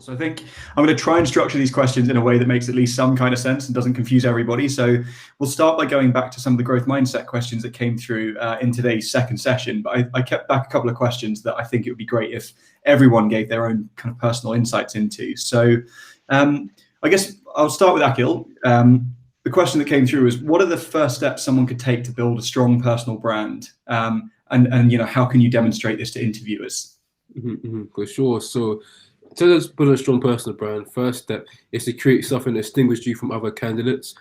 So I think I'm going to try and structure these questions in a way that makes at least some kind of sense and doesn't confuse everybody. So we'll start by going back to some of the growth mindset questions that came through in today's second session. But I kept back a couple of questions that I think it would be great if everyone gave their own kind of personal insights into. So I guess I'll start with Akhil. The question that came through is, what are the first steps someone could take to build a strong personal brand? And how can you demonstrate this to interviewers? For sure. So to build a strong personal brand, first step is to create something that distinguishes you from other candidates.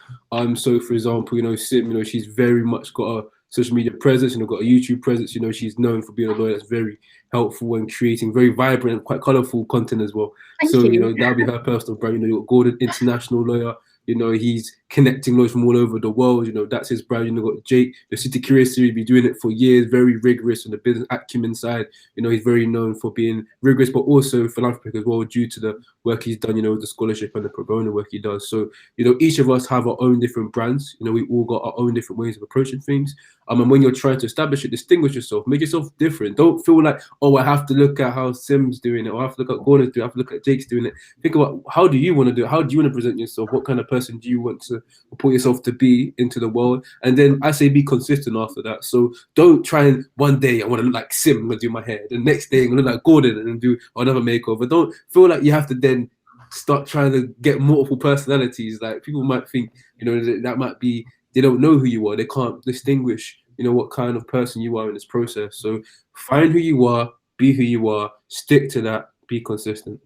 So for example, Sim, she's very much got a social media presence, got a YouTube presence. She's known for being a lawyer that's very helpful and creating very vibrant and quite colorful content as well. Thank you. That'll be her personal brand. You've got Gordon, international lawyer. He's connecting lawyers from all over the world. That's his brand. Got Jake, the City Career Series, been doing it for years, very rigorous on the business acumen side. He's very known for being rigorous, but also philanthropic as well, due to the work he's done, with the scholarship and the pro bono work he does. So, each of us have our own different brands. We all got our own different ways of approaching things. And when you're trying to establish it, distinguish yourself, make yourself different. Don't feel like, I have to look at how Sim's doing it, or I have to look at Gordon's doing it, I have to look at Jake's doing it. Think about, how do you want to do it? How do you want to present yourself? What kind of person do you want to put yourself to be into the world? And then I say be consistent after that. So don't try and one day I want to look like Sim, I'm going to do my hair. The next day I'm going to look like Gordon and do another makeover. Don't feel like you have to then start trying to get multiple personalities. Like, people might think, that might be, they don't know who you are. They can't distinguish, what kind of person you are in this process. So find who you are, be who you are, stick to that, be consistent.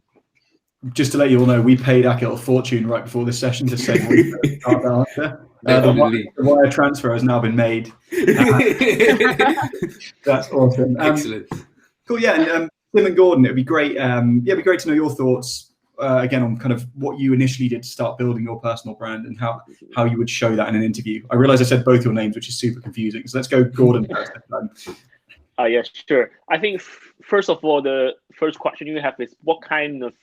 Just to let you all know, we paid Akhil a fortune right before this session to say our answer. The wire transfer has now been made. That's awesome. Excellent. Cool. Yeah, and Tim and Gordon, it'd be great. It'd be great to know your thoughts again on kind of what you initially did to start building your personal brand and how you would show that in an interview. I realize I said both your names, which is super confusing. So let's go Gordon first. Yeah, sure. I think first of all, the first question you have is, what kind of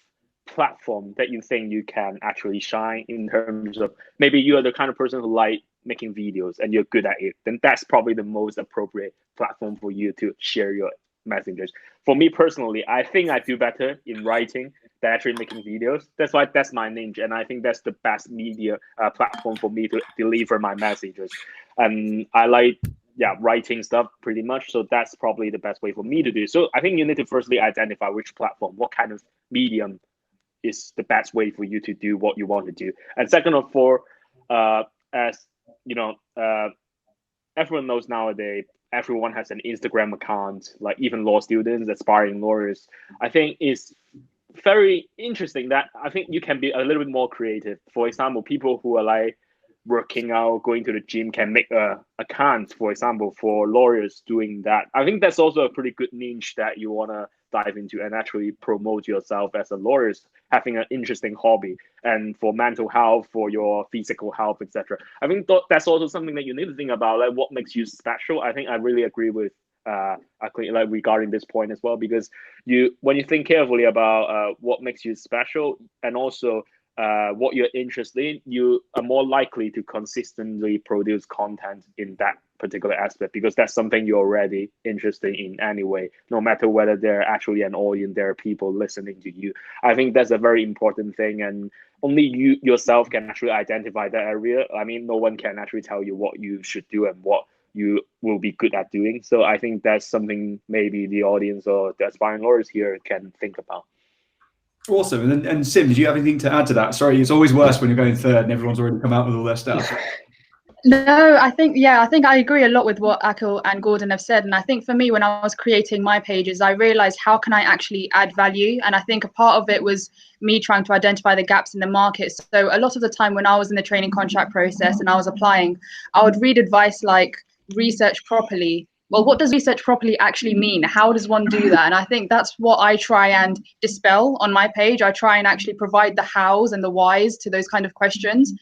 platform that you think you can actually shine in terms of, maybe you are the kind of person who like making videos and you're good at it, then that's probably the most appropriate platform for you to share your messages. For me personally, I think I do better in writing than actually making videos. That's why that's my niche, and I think that's the best media platform for me to deliver my messages. And I like writing stuff pretty much, so that's probably the best way for me to do. So I think you need to firstly identify which platform, what kind of medium is the best way for you to do what you want to do. And second of all, as everyone knows nowadays, everyone has an Instagram account, like even law students, aspiring lawyers. I think it's very interesting that I think you can be a little bit more creative. For example, people who are like working out, going to the gym can make a account, for example, for lawyers doing that. I think that's also a pretty good niche that you want to dive into and actually promote yourself as a lawyer, having an interesting hobby, and for mental health, for your physical health, etc. I think that's also something that you need to think about, like what makes you special. I think I really agree with like regarding this point as well, because when you think carefully about what makes you special and also what you're interested in, you are more likely to consistently produce content in that particular aspect, because that's something you're already interested in anyway, no matter whether they're actually an audience, there are people listening to you. I think that's a very important thing, and only you yourself can actually identify that area. I mean, no one can actually tell you what you should do and what you will be good at doing. So I think that's something maybe the audience or the aspiring lawyers here can think about. Awesome. And Sim, did you have anything to add to that? Sorry, it's always worse when you're going third and everyone's already come out with all their stuff. No, I think I agree a lot with what Akhil and Gordon have said. And I think for me, when I was creating my pages, I realized, how can I actually add value? And I think a part of it was me trying to identify the gaps in the market. So a lot of the time when I was in the training contract process and I was applying, I would read advice like research properly. Well, what does research properly actually mean? How does one do that? And I think that's what I try and dispel on my page. I try and actually provide the hows and the whys to those kind of questions.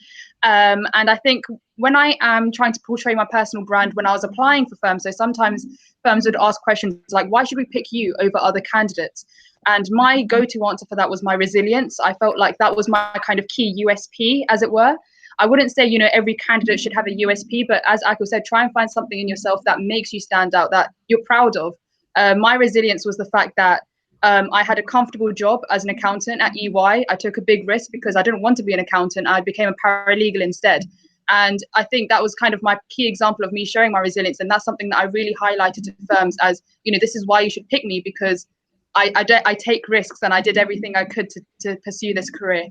And I think when I am trying to portray my personal brand when I was applying for firms, so sometimes firms would ask questions like, why should we pick you over other candidates? And my go-to answer for that was my resilience. I felt like that was my kind of key USP, as it were. I wouldn't say, every candidate should have a USP, but as Akhil said, try and find something in yourself that makes you stand out, that you're proud of. My resilience was the fact that I had a comfortable job as an accountant at EY. I took a big risk because I didn't want to be an accountant. I became a paralegal instead. And I think that was kind of my key example of me showing my resilience. And that's something that I really highlighted to firms as, this is why you should pick me, because I take risks and I did everything I could to pursue this career.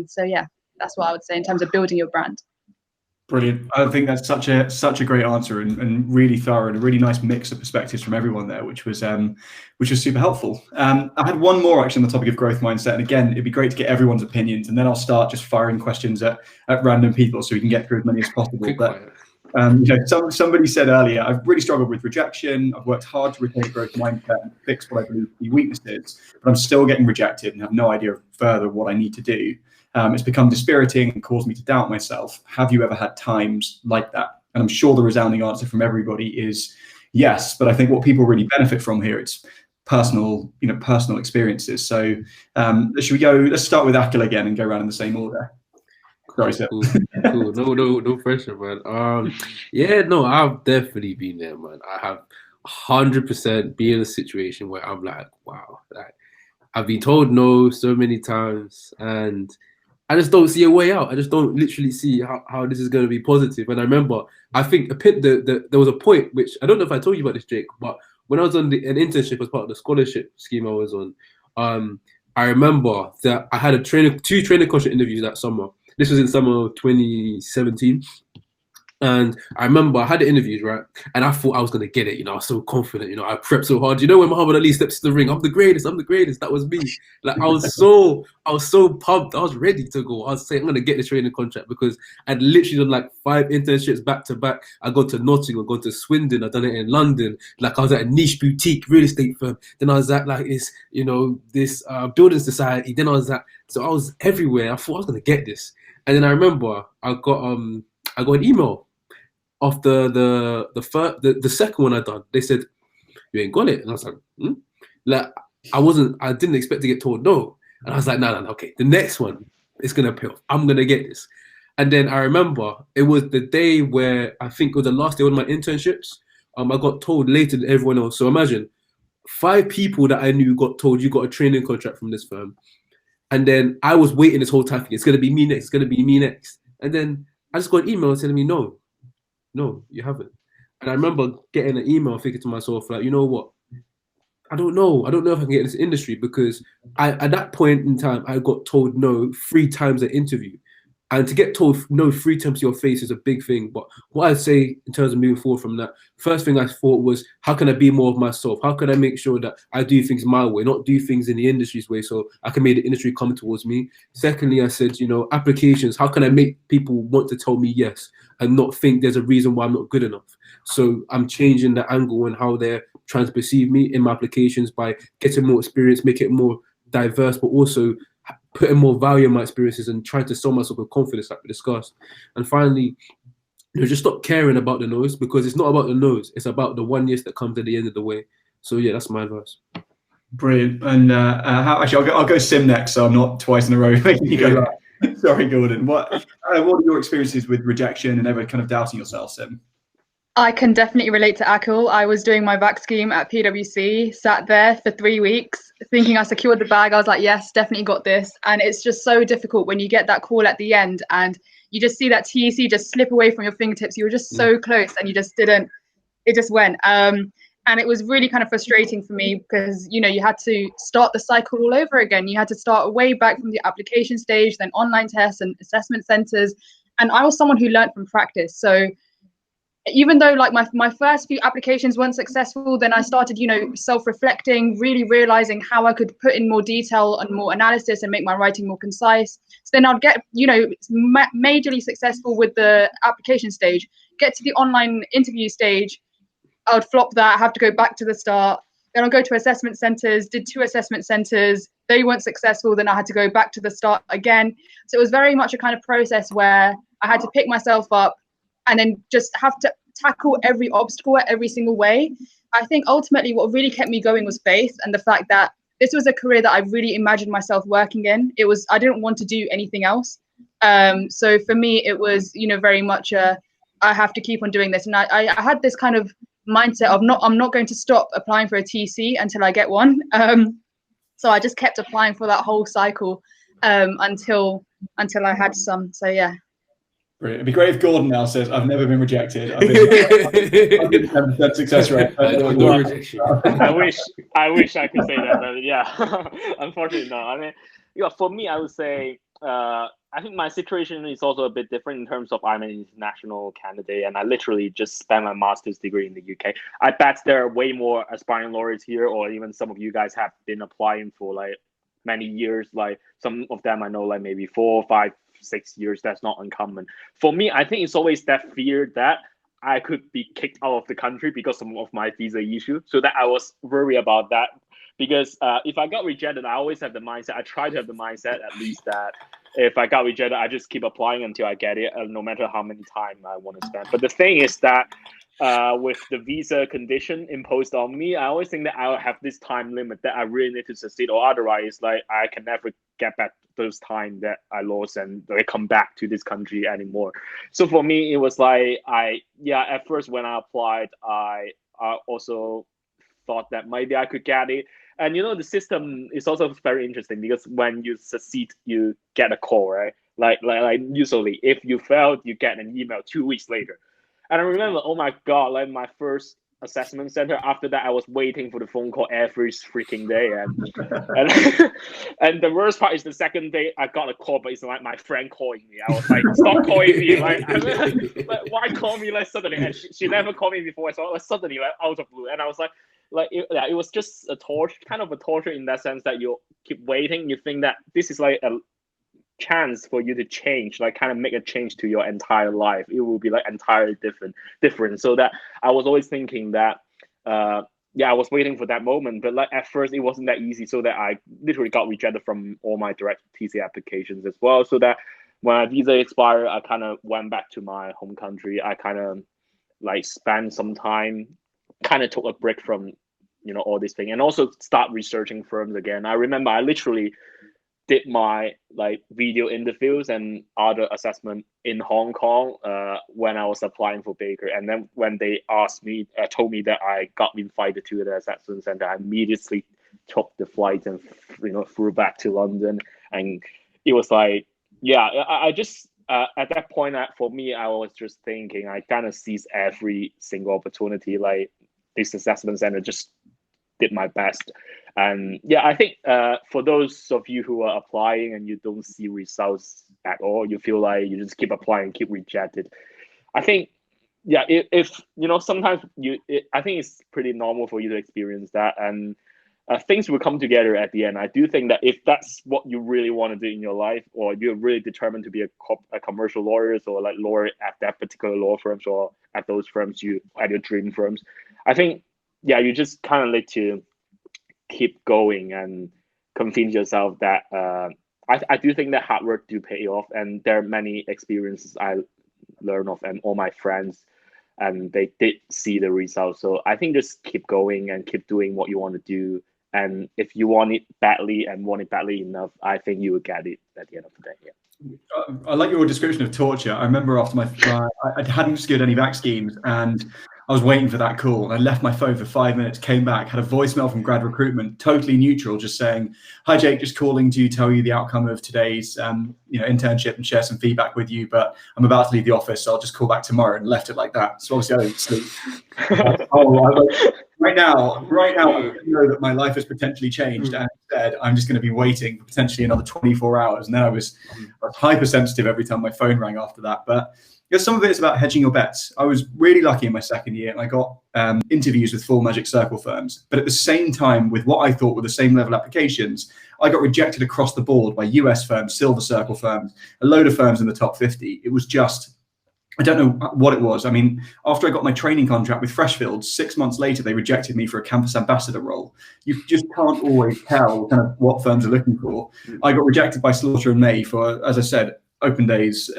So yeah, that's what I would say in terms of building your brand. Brilliant. I think that's such a great answer and really thorough, and a really nice mix of perspectives from everyone there, which was super helpful. I had one more actually on the topic of growth mindset, and again, it'd be great to get everyone's opinions, and then I'll start just firing questions at random people so we can get through as many as possible. But somebody said earlier, I've really struggled with rejection. I've worked hard to retain a growth mindset and fix what I believe to be weaknesses, but I'm still getting rejected and have no idea further what I need to do. It's become dispiriting and caused me to doubt myself. Have you ever had times like that? And I'm sure the resounding answer from everybody is yes. But I think what people really benefit from here, it's personal experiences. So should we go? Let's start with Akil again and go around in the same order. Sorry, sir. Cool. No pressure, man. I've definitely been there, man. I have 100% been in a situation where I'm like, wow, like I've been told no so many times, and I just don't see a way out. I just don't literally see how this is going to be positive. And I remember, I think there was a point, which I don't know if I told you about this, Jake, but when I was on an internship as part of the scholarship scheme I was on, I remember that I had two training contract interviews that summer. This was in summer of 2017. And I remember I had the interviews, right? And I thought I was going to get it. I was so confident. I prepped so hard. When Muhammad Ali steps to the ring, I'm the greatest. That was me. Like, I was so pumped. I was ready to go. I was saying, I'm going to get the training contract because I'd literally done like 5 internships back to back. I got to Nottingham, I got to Swindon. I've done it in London. Like, I was at a niche boutique real estate firm. Then I was at like this, this building society. Then I was everywhere. I thought I was going to get this. And then I remember I got an email. Of the second one I done, they said, you ain't got it. And I was like, Like, I didn't expect to get told no. And I was like, no, okay. The next one is going to pay off. I'm going to get this. And then I remember it was the day where I think it was the last day of my internships. I got told later than everyone else. So imagine 5 people that I knew got told you got a training contract from this firm. And then I was waiting this whole time thinking, it's going to be me next. It's going to be me next. And then I just got an email telling me, no, you haven't. And I remember getting an email thinking to myself, like, you know what? I don't know if I can get in this industry, because at that point in time, I got told no 3 times at interview. And to get told no 3 times to your face is a big thing. But what I'd say in terms of moving forward from that, first thing I thought was, how can I be more of myself? How can I make sure that I do things my way, not do things in the industry's way, so I can make the industry come towards me? Secondly, I said, applications, how can I make people want to tell me yes and not think there's a reason why I'm not good enough? So I'm changing the angle and how they're trying to perceive me in my applications by getting more experience, make it more diverse, but also putting more value in my experiences and trying to sell myself with confidence, like we discussed. And finally, just stop caring about the no's, because it's not about the no's, it's about the one yes that comes at the end of the way. So yeah, that's my advice. Brilliant. And I'll go Sim next, so I'm not twice in a row making you go back. Sorry, Gordon. What are your experiences with rejection and ever kind of doubting yourself, Sim? I can definitely relate to Akil. I was doing my back scheme at PwC, sat there for 3 weeks thinking I secured the bag. I was like, yes, definitely got this. And it's just so difficult when you get that call at the end and you just see that TEC just slip away from your fingertips. You were just so close and you just didn't, it just went. And it was really kind of frustrating for me because, you had to start the cycle all over again. You had to start way back from the application stage, then online tests and assessment centers. And I was someone who learned from practice. So even though like my first few applications weren't successful, then I started, self-reflecting, really realizing how I could put in more detail and more analysis and make my writing more concise. So then I'd get, majorly successful with the application stage, get to the online interview stage, I would flop that, have to go back to the start. Then I'll go to assessment centers, did 2 assessment centers. They weren't successful. Then I had to go back to the start again. So it was very much a kind of process where I had to pick myself up and then just have to tackle every obstacle every single way. I think ultimately what really kept me going was faith and the fact that this was a career that I really imagined myself working in. I didn't want to do anything else. So for me, it was, very much I have to keep on doing this. And I had this kind of mindset of I'm not going to stop applying for a TC until I get one. So I just kept applying for that whole cycle until I had some. So yeah. Brilliant. It'd be great if Gordon now says, "I've never been rejected. I've been 100% success rate." No rejection. I wish I could say that, but yeah, unfortunately, no. I mean, yeah, for me, I would say I think my situation is also a bit different in terms of I'm an international candidate, and I literally just spent my master's degree in the UK. I bet there are way more aspiring laureates here, or even some of you guys have been applying for like many years. Like some of them I know, like maybe 4, 5, 6 years. That's not uncommon. For me, I think it's always that fear that I could be kicked out of the country because of my visa issue. So that I was worried about that. Because if I got rejected, I always have the mindset. I try to have the mindset at least that if I got rejected, I just keep applying until I get it, no matter how many time I want to spend. But the thing is that with the visa condition imposed on me, I always think that I'll have this time limit that I really need to succeed, or otherwise, like I can never get back those time that I lost and I come back to this country anymore. So for me, it was like at first when I applied, I also thought that maybe I could get it. And you know, the system is also very interesting because when you succeed, you get a call, right? Like usually, if you failed, you get an email 2 weeks later. And I remember, oh my God, like my first assessment center. After that, I was waiting for the phone call every freaking day, and and the worst part is the second day I got a call, but it's like my friend calling me. I was like, stop calling me! Like why call me like suddenly? And she never called me before, so like suddenly like out of blue, and I was like it was just a torture, kind of a torture in that sense that you keep waiting. You think that this is like a chance for you to change, like kind of make a change to your entire life. It will be like entirely different. So that I was always thinking that I was waiting for that moment, but like at first it wasn't that easy, so that I literally got rejected from all my direct TC applications as well. So that when my visa expired, I kind of went back to my home country. I kind of like spent some time, kind of took a break from all this thing, and also start researching firms again. I remember I literally did my like video interviews and other assessment in Hong Kong when I was applying for Baker. And then when they told me that I got invited to the assessment center, I immediately took the flight and flew back to London. And it was like, I just at that point, for me, I was just thinking I kind of seized every single opportunity. Like this assessment center just did my best. And I think for those of you who are applying and you don't see results at all, you feel like you just keep applying, keep rejected. I think, if sometimes I think it's pretty normal for you to experience that, and things will come together at the end. I do think that if that's what you really want to do in your life, or you're really determined to be a commercial lawyer, or like lawyer at that particular law firms or at those firms at your dream firms, I think you just kind of need to keep going and convince yourself that I do think that hard work do pay off, and there are many experiences I learned of and all my friends, and they did see the results. So I think just keep going and keep doing what you want to do, and if you want it badly and want it badly enough, I think you will get it at the end of the day. I like your description of torture. I remember after I hadn't secured any vac schemes, and I was waiting for that call, and I left my phone for 5 minutes, came back, had a voicemail from grad recruitment, totally neutral, just saying, "Hi Jake, just calling to tell you the outcome of today's internship and share some feedback with you, but I'm about to leave the office, so I'll just call back tomorrow," and left it like that. So obviously I didn't sleep. Right now, I know that my life has potentially changed, and instead I'm just going to be waiting for potentially another 24 hours. And then I was hypersensitive every time my phone rang after that. But some of it is about hedging your bets. I was really lucky in my second year, and I got interviews with full Magic Circle firms. But at the same time, with what I thought were the same level applications, I got rejected across the board by US firms, Silver Circle firms, a load of firms in the top 50. It was just, I don't know what it was. I mean, after I got my training contract with Freshfields, 6 months later, they rejected me for a campus ambassador role. You just can't always tell kind of what firms are looking for. I got rejected by Slaughter and May for, as I said, open days,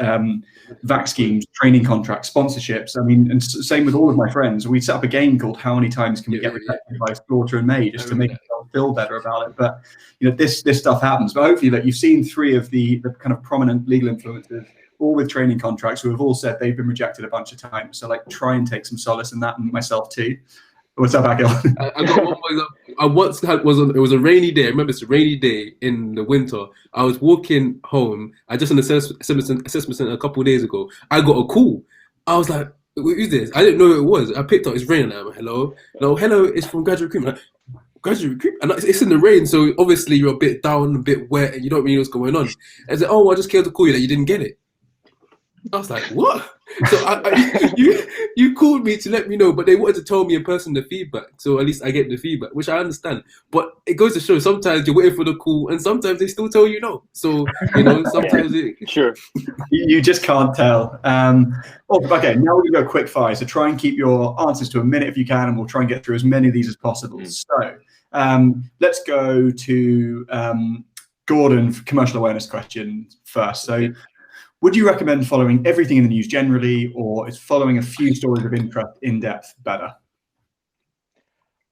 vac schemes, training contracts, sponsorships. I mean, and same with all of my friends. We set up a game called How Many Times Can We Get Rejected by Slaughter and May, just to make yourself feel better about it. But this stuff happens. But hopefully, you've seen 3 of the kind of prominent legal influencers, all with training contracts, who have all said they've been rejected a bunch of times. So try and take some solace in that, and myself too. What's up, Akil? I once had it was a rainy day. I remember it's a rainy day in the winter. I was walking home. I just an assessment center a couple of days ago. I got a call. I was like, "Who's this?" I didn't know who it was. I picked up. It's raining. I'm like, hello. No, hello. It's from graduate recruitment. Like, graduate recruitment, and it's in the rain, so obviously you're a bit down, a bit wet, and you don't really know what's going on. I said, "Oh, I just came to call you that you didn't get it." I was like, "What?" So you called me to let me know, but they wanted to tell me in person the feedback. So at least I get the feedback, which I understand. But it goes to show sometimes you're waiting for the call, and sometimes they still tell you no. So sometimes Sure. You just can't tell. Okay, now we're going to go quick fire. So try and keep your answers to a minute if you can, and we'll try and get through as many of these as possible. So let's go to Gordon for commercial awareness question first. So would you recommend following everything in the news generally, or is following a few stories of interest in depth better?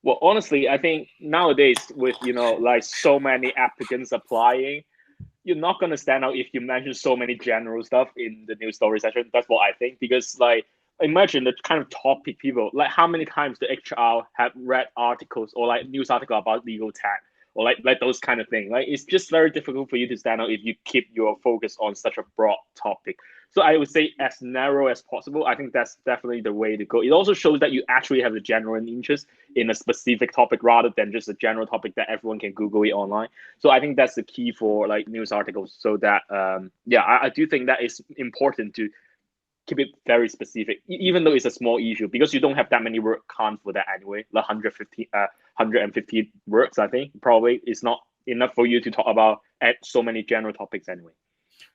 Well, honestly, I think nowadays with, like so many applicants applying, you're not going to stand out if you mention so many general stuff in the news story section. That's what I think, because like, imagine the kind of topic people, like how many times the HR have read articles or like news article about legal tech or like those kind of things. Like it's just very difficult for you to stand out if you keep your focus on such a broad topic. So I would say as narrow as possible. I think that's definitely the way to go. It also shows that you actually have a genuine interest in a specific topic rather than just a general topic that everyone can Google it online. So I think that's the key for like news articles. So that I do think that is important to keep it very specific, even though it's a small issue, because you don't have that many word count for that anyway. Like 150 words, I think probably is not enough for you to talk about at so many general topics anyway.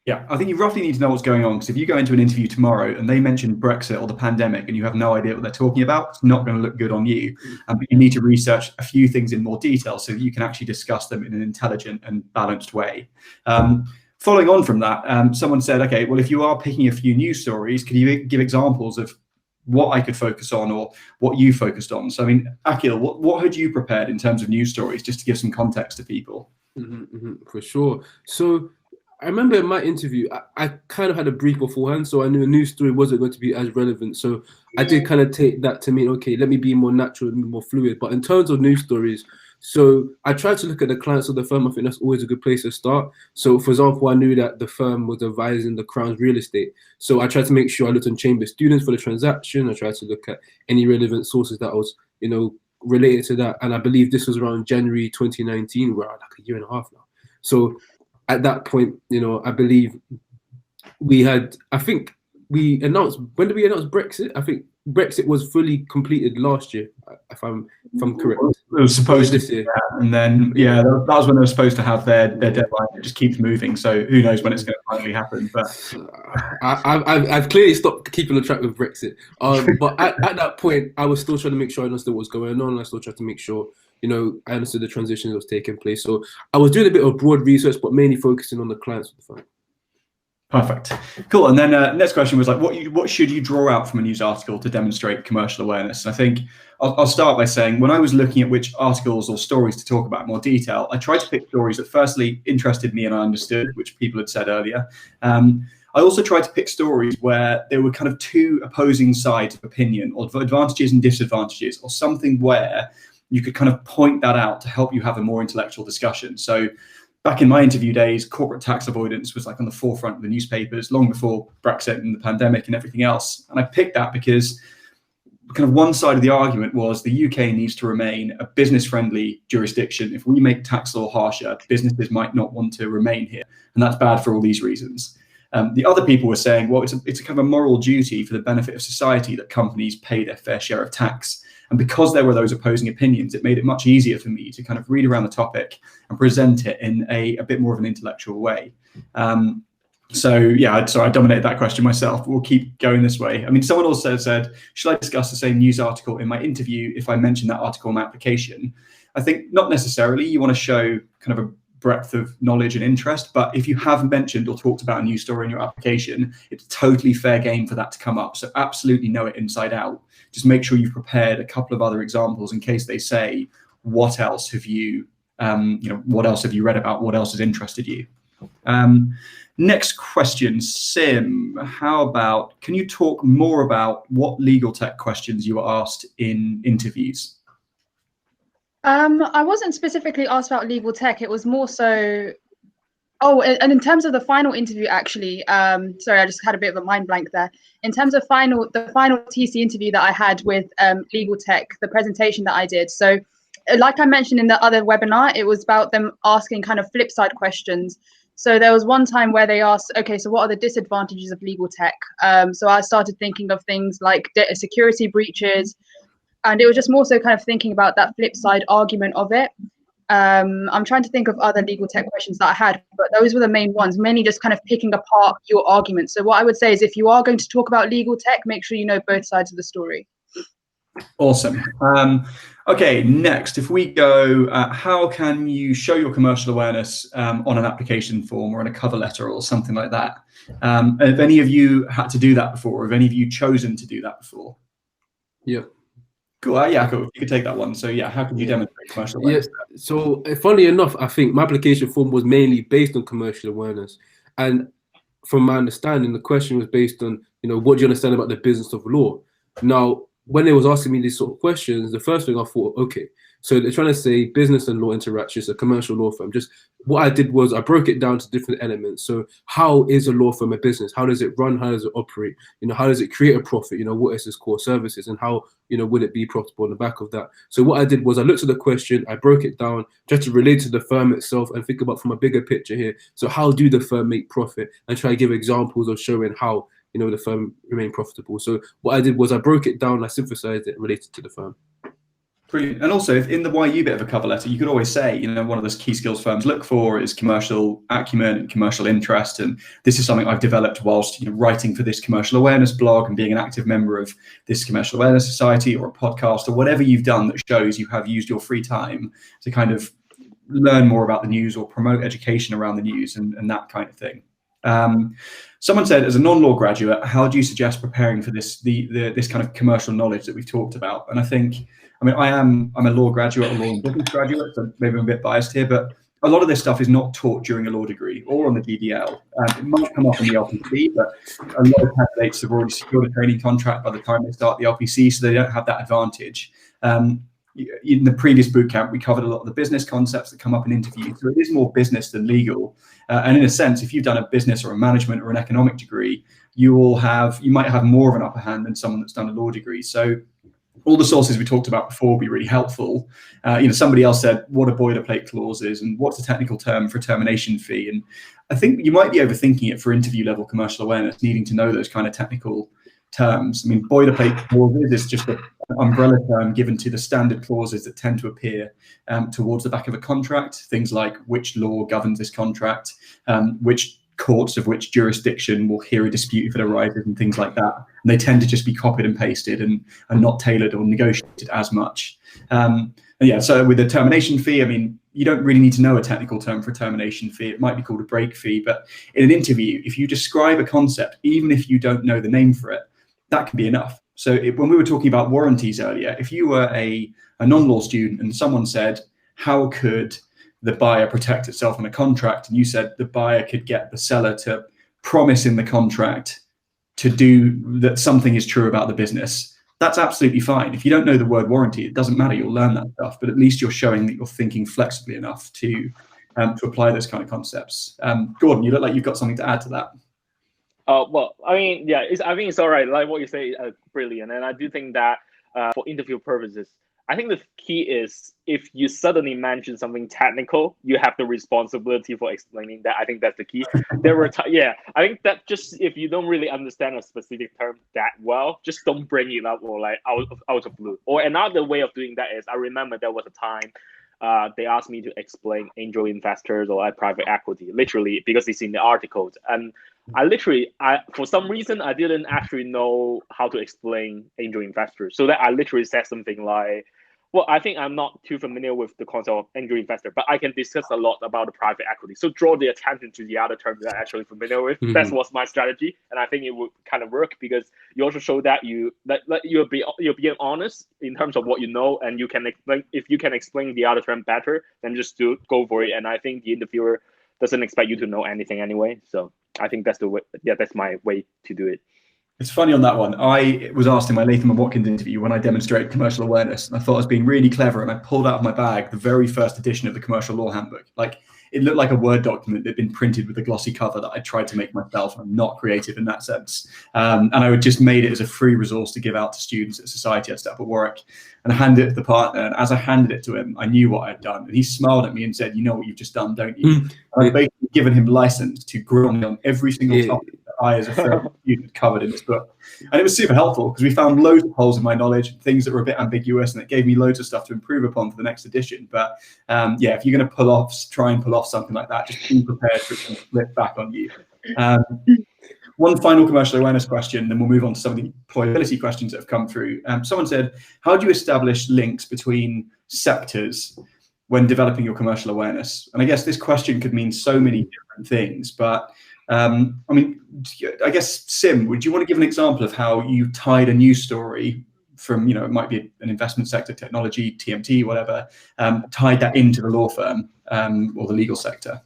Yeah, I think you roughly need to know what's going on, because if you go into an interview tomorrow and they mention Brexit or the pandemic and you have no idea what they're talking about, it's not going to look good on you. But you need to research a few things in more detail so that you can actually discuss them in an intelligent and balanced way. Following on from that, someone said, okay, well, if you are picking a few news stories, can you give examples of what I could focus on or what you focused on? So, I mean, Akil, what had you prepared in terms of news stories, just to give some context to people? For sure. So I remember in my interview, I kind of had a brief beforehand, so I knew a news story wasn't going to be as relevant. So I did kind of take that to mean, okay, let me be more natural and more fluid. But in terms of news stories, so I tried to look at the clients of the firm. I think that's always a good place to start. So for example, I knew that the firm was advising the Crown's real estate. So I tried to make sure I looked on Chamber students for the transaction. I tried to look at any relevant sources that was, related to that. And I believe this was around January 2019. We're like a year and a half now. So at that point, I believe we announced, when did we announce Brexit? I think Brexit was fully completed last year, if I'm correct. It was supposed this to, year. And then that was when they were supposed to have their deadline. It just keeps moving, so who knows when it's going to finally happen. But I've clearly stopped keeping on track with Brexit. But at that point, I was still trying to make sure I understood what was going on. I still tried to make sure I understood the transition that was taking place. So I was doing a bit of broad research, but mainly focusing on the clients of the firm. Perfect. Cool. And then next question was like, what should you draw out from a news article to demonstrate commercial awareness? And I think I'll start by saying, when I was looking at which articles or stories to talk about in more detail, I tried to pick stories that firstly interested me and I understood, which people had said earlier. I also tried to pick stories where there were kind of two opposing sides of opinion, or advantages and disadvantages, or something where you could kind of point that out to help you have a more intellectual discussion. So back in my interview days, corporate tax avoidance was like on the forefront of the newspapers long before Brexit and the pandemic and everything else. And I picked that because kind of one side of the argument was the UK needs to remain a business-friendly jurisdiction. If we make tax law harsher, businesses might not want to remain here. And that's bad for all these reasons. The other people were saying, well, it's a kind of a moral duty for the benefit of society that companies pay their fair share of tax. And because there were those opposing opinions, it made it much easier for me to kind of read around the topic and present it in a bit more of an intellectual way. So I dominated that question myself. We'll keep going this way. I mean, someone also said, should I discuss the same news article in my interview if I mention that article in my application? I think not necessarily. You want to show kind of a breadth of knowledge and interest, but if you have mentioned or talked about a news story in your application, it's totally fair game for that to come up. So absolutely know it inside out. Just make sure you've prepared a couple of other examples in case they say, what else have you, what else have you read about? What else has interested you? Next question, Sim, how about, can you talk more about what legal tech questions you were asked in interviews? I wasn't specifically asked about legal tech. It was more so. Oh, and in terms of the final interview, actually, sorry, I just had a bit of a mind blank there. In terms of the final TC interview that I had with legal tech, the presentation that I did. So, like I mentioned in the other webinar, it was about them asking kind of flip side questions. So there was one time where they asked, okay, so what are the disadvantages of legal tech? So I started thinking of things like data security breaches, and it was just more so kind of thinking about that flip side argument of it. I'm trying to think of other legal tech questions that I had, but those were the main ones, mainly just kind of picking apart your argument. So what I would say is if you are going to talk about legal tech, make sure you know both sides of the story. Awesome. Okay, next, if we go, how can you show your commercial awareness on an application form or in a cover letter or something like that? Have any of you had to do that before? Have any of you chosen to do that before? Yeah. Cool. Yeah, cool. You could take that one. So yeah, how can you demonstrate commercial awareness? Yeah. So funnily enough, I think my application form was mainly based on commercial awareness. And from my understanding, the question was based on, what do you understand about the business of law? Now, when they was asking me these sort of questions, the first thing I thought, okay, so they're trying to say business and law interactions, a commercial law firm. Just what I did was I broke it down to different elements. So how is a law firm a business? How does it run? How does it operate? How does it create a profit? What is its core services and how, will it be profitable on the back of that? So what I did was I looked at the question, I broke it down just to relate to the firm itself and think about from a bigger picture here. So how do the firm make profit and try to give examples of showing how, the firm remain profitable. So what I did was I broke it down, I synthesized it related to the firm. Brilliant. And also, if in the YU bit of a cover letter, you could always say, one of those key skills firms look for is commercial acumen and commercial interest. And this is something I've developed whilst writing for this commercial awareness blog and being an active member of this commercial awareness society or a podcast or whatever you've done that shows you have used your free time to kind of learn more about the news or promote education around the news and that kind of thing. Someone said, as a non-law graduate, how do you suggest preparing for this kind of commercial knowledge that we've talked about? And I think, I'm a law graduate, a law and business graduate, so maybe I'm a bit biased here, but a lot of this stuff is not taught during a law degree or on the DDL. It might come up in the LPC, but a lot of candidates have already secured a training contract by the time they start the LPC, so they don't have that advantage. In the previous bootcamp, we covered a lot of the business concepts that come up in interviews. So it is more business than legal. And in a sense, if you've done a business or a management or an economic degree, you might have more of an upper hand than someone that's done a law degree. So all the sources we talked about before will be really helpful. Somebody else said, what are boilerplate clauses and what's a technical term for a termination fee? And I think you might be overthinking it for interview level commercial awareness, needing to know those kind of technical terms. Boilerplate clauses is just an umbrella term given to the standard clauses that tend to appear towards the back of a contract. Things like which law governs this contract, which courts of which jurisdiction will hear a dispute if it arises, and things like that. And they tend to just be copied and pasted and not tailored or negotiated as much. So with the termination fee, you don't really need to know a technical term for a termination fee. It might be called a break fee, but in an interview, if you describe a concept, even if you don't know the name for it, that can be enough. So when we were talking about warranties earlier, if you were a non-law student and someone said, how could the buyer protect itself in a contract? And you said the buyer could get the seller to promise in the contract to do that something is true about the business. That's absolutely fine. If you don't know the word warranty, it doesn't matter. You'll learn that stuff, but at least you're showing that you're thinking flexibly enough to apply those kind of concepts. Gordon, you look like you've got something to add to that. Well, I think it's all right. Like what you say, brilliant. And I do think that for interview purposes, I think the key is if you suddenly mention something technical, you have the responsibility for explaining that. I think that's the key. I think that just if you don't really understand a specific term that well, just don't bring it up or like out of blue. Or another way of doing that is, I remember there was a time they asked me to explain angel investors or private equity, literally because it's in the articles. And I for some reason, I didn't actually know how to explain angel investors. So that I literally said something like, well, I think I'm not too familiar with the concept of angel investor, but I can discuss a lot about the private equity. So draw the attention to the other terms that I'm actually familiar with. Mm-hmm. That was my strategy. And I think it would kind of work because you also show that you're being honest in terms of what you know, and you can explain, if you can explain the other term better, then just go for it. And I think the interviewer doesn't expect you to know anything anyway. So I think that's the way. Yeah, that's my way to do it. It's funny on that one. I was asked in my Latham and Watkins interview when I demonstrated commercial awareness, and I thought I was being really clever, and I pulled out of my bag the very first edition of the Commercial Law Handbook. Like, it looked like a Word document that had been printed with a glossy cover that I tried to make myself. I'm not creative in that sense. And I would just made it as a free resource to give out to students at society I'd set up at Warwick, and I handed it to the partner. And as I handed it to him, I knew what I'd done. And he smiled at me and said, "You know what you've just done, don't you?" And I've basically given him license to grill me on every single topic that I, as a first student, covered in this book. And it was super helpful because we found loads of holes in my knowledge, things that were a bit ambiguous, and it gave me loads of stuff to improve upon for the next edition. But yeah, if you're going to try and pull off something like that, just be prepared for it to flip back on you. One final commercial awareness question, then we'll move on to some of the employability questions that have come through. Someone said, how do you establish links between Scepters when developing your commercial awareness? And I guess this question could mean so many different things, but I mean, I guess, Sim, would you want to give an example of how you tied a news story from, it might be an investment sector, technology, TMT, whatever, tied that into the law firm or the legal sector?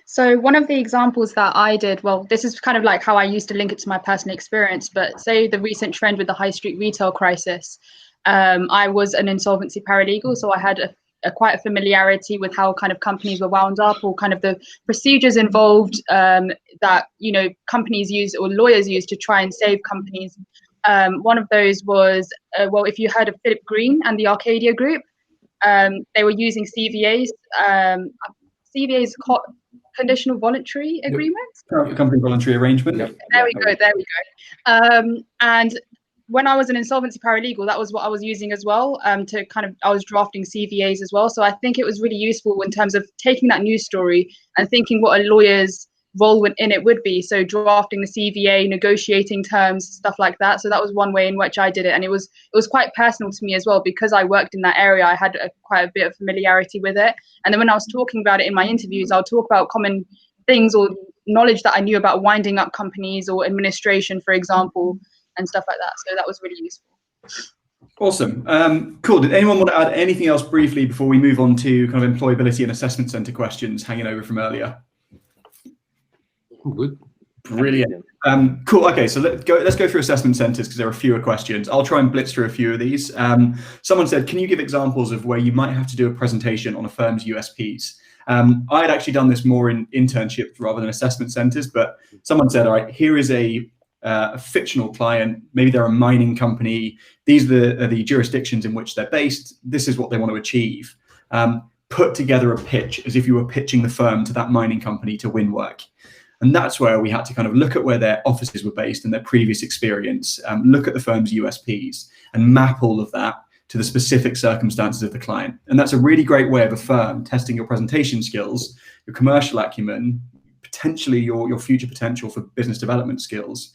So one of the examples that I did, well, this is kind of like how I used to link it to my personal experience, but say the recent trend with the high street retail crisis, I was an insolvency paralegal, so I had quite a familiarity with how kind of companies were wound up, or kind of the procedures involved that companies use or lawyers use to try and save companies. One of those was, well, if you heard of Philip Green and the Arcadia Group, they were using CVAs. CVAs conditional voluntary agreements. Company voluntary arrangement. There we go. And when I was an insolvency paralegal, that was what I was using as well. I was drafting CVAs as well. So I think it was really useful in terms of taking that news story and thinking what a lawyer's role in it would be. So drafting the CVA, negotiating terms, stuff like that. So that was one way in which I did it. And it was quite personal to me as well, because I worked in that area. I had quite a bit of familiarity with it. And then when I was talking about it in my interviews, I'll talk about common things or knowledge that I knew about winding up companies or administration, for example, and stuff like that. So that was really useful. Awesome. Cool. Did anyone want to add anything else briefly before we move on to kind of employability and assessment center questions hanging over from earlier? Good. Brilliant. Cool. Okay, so let's go through assessment centers because there are fewer questions. I'll try and blitz through a few of these. Someone said, can you give examples of where you might have to do a presentation on a firm's USPs? I had actually done this more in internships rather than assessment centers, but someone said, all right, here is a fictional client. Maybe they're a mining company. These are the jurisdictions in which they're based. This is what they want to achieve. Put together a pitch as if you were pitching the firm to that mining company to win work. And that's where we had to kind of look at where their offices were based and their previous experience, look at the firm's USPs and map all of that to the specific circumstances of the client. And that's a really great way of a firm testing your presentation skills, your commercial acumen, potentially your future potential for business development skills,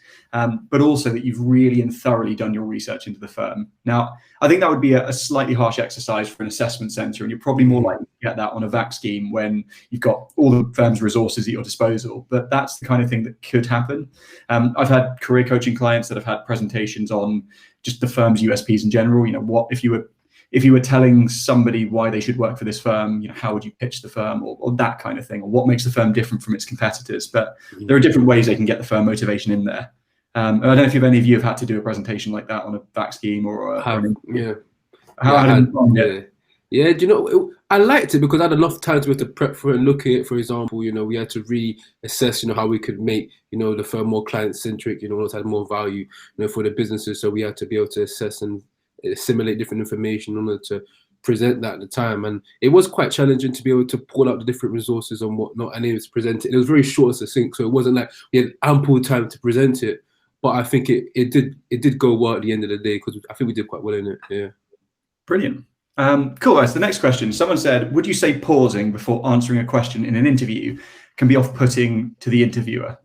but also that you've really and thoroughly done your research into the firm. Now, I think that would be a slightly harsh exercise for an assessment center, and you're probably more likely to get that on a VAC scheme when you've got all the firm's resources at your disposal. But that's the kind of thing that could happen. I've had career coaching clients that have had presentations on just the firm's USPs in general. What if you were telling somebody why they should work for this firm, how would you pitch the firm, or that kind of thing, or what makes the firm different from its competitors? But there are different ways they can get the firm motivation in there. I don't know if any of you have had to do a presentation like that on a VAC scheme or Yeah, do you know, I liked it because I had enough time to be able to prep for it and look at it. For example, we had to really assess, how we could make, the firm more client-centric, what had more value, for the businesses. So we had to be able to assess and assimilate different information in order to present that at the time. And it was quite challenging to be able to pull out the different resources and whatnot and able to present it. It was very short and succinct, so it wasn't like we had ample time to present it. But I think it did go well at the end of the day because I think we did quite well in it. Yeah. Brilliant. Cool. That's the next question. Someone said, would you say pausing before answering a question in an interview can be off-putting to the interviewer?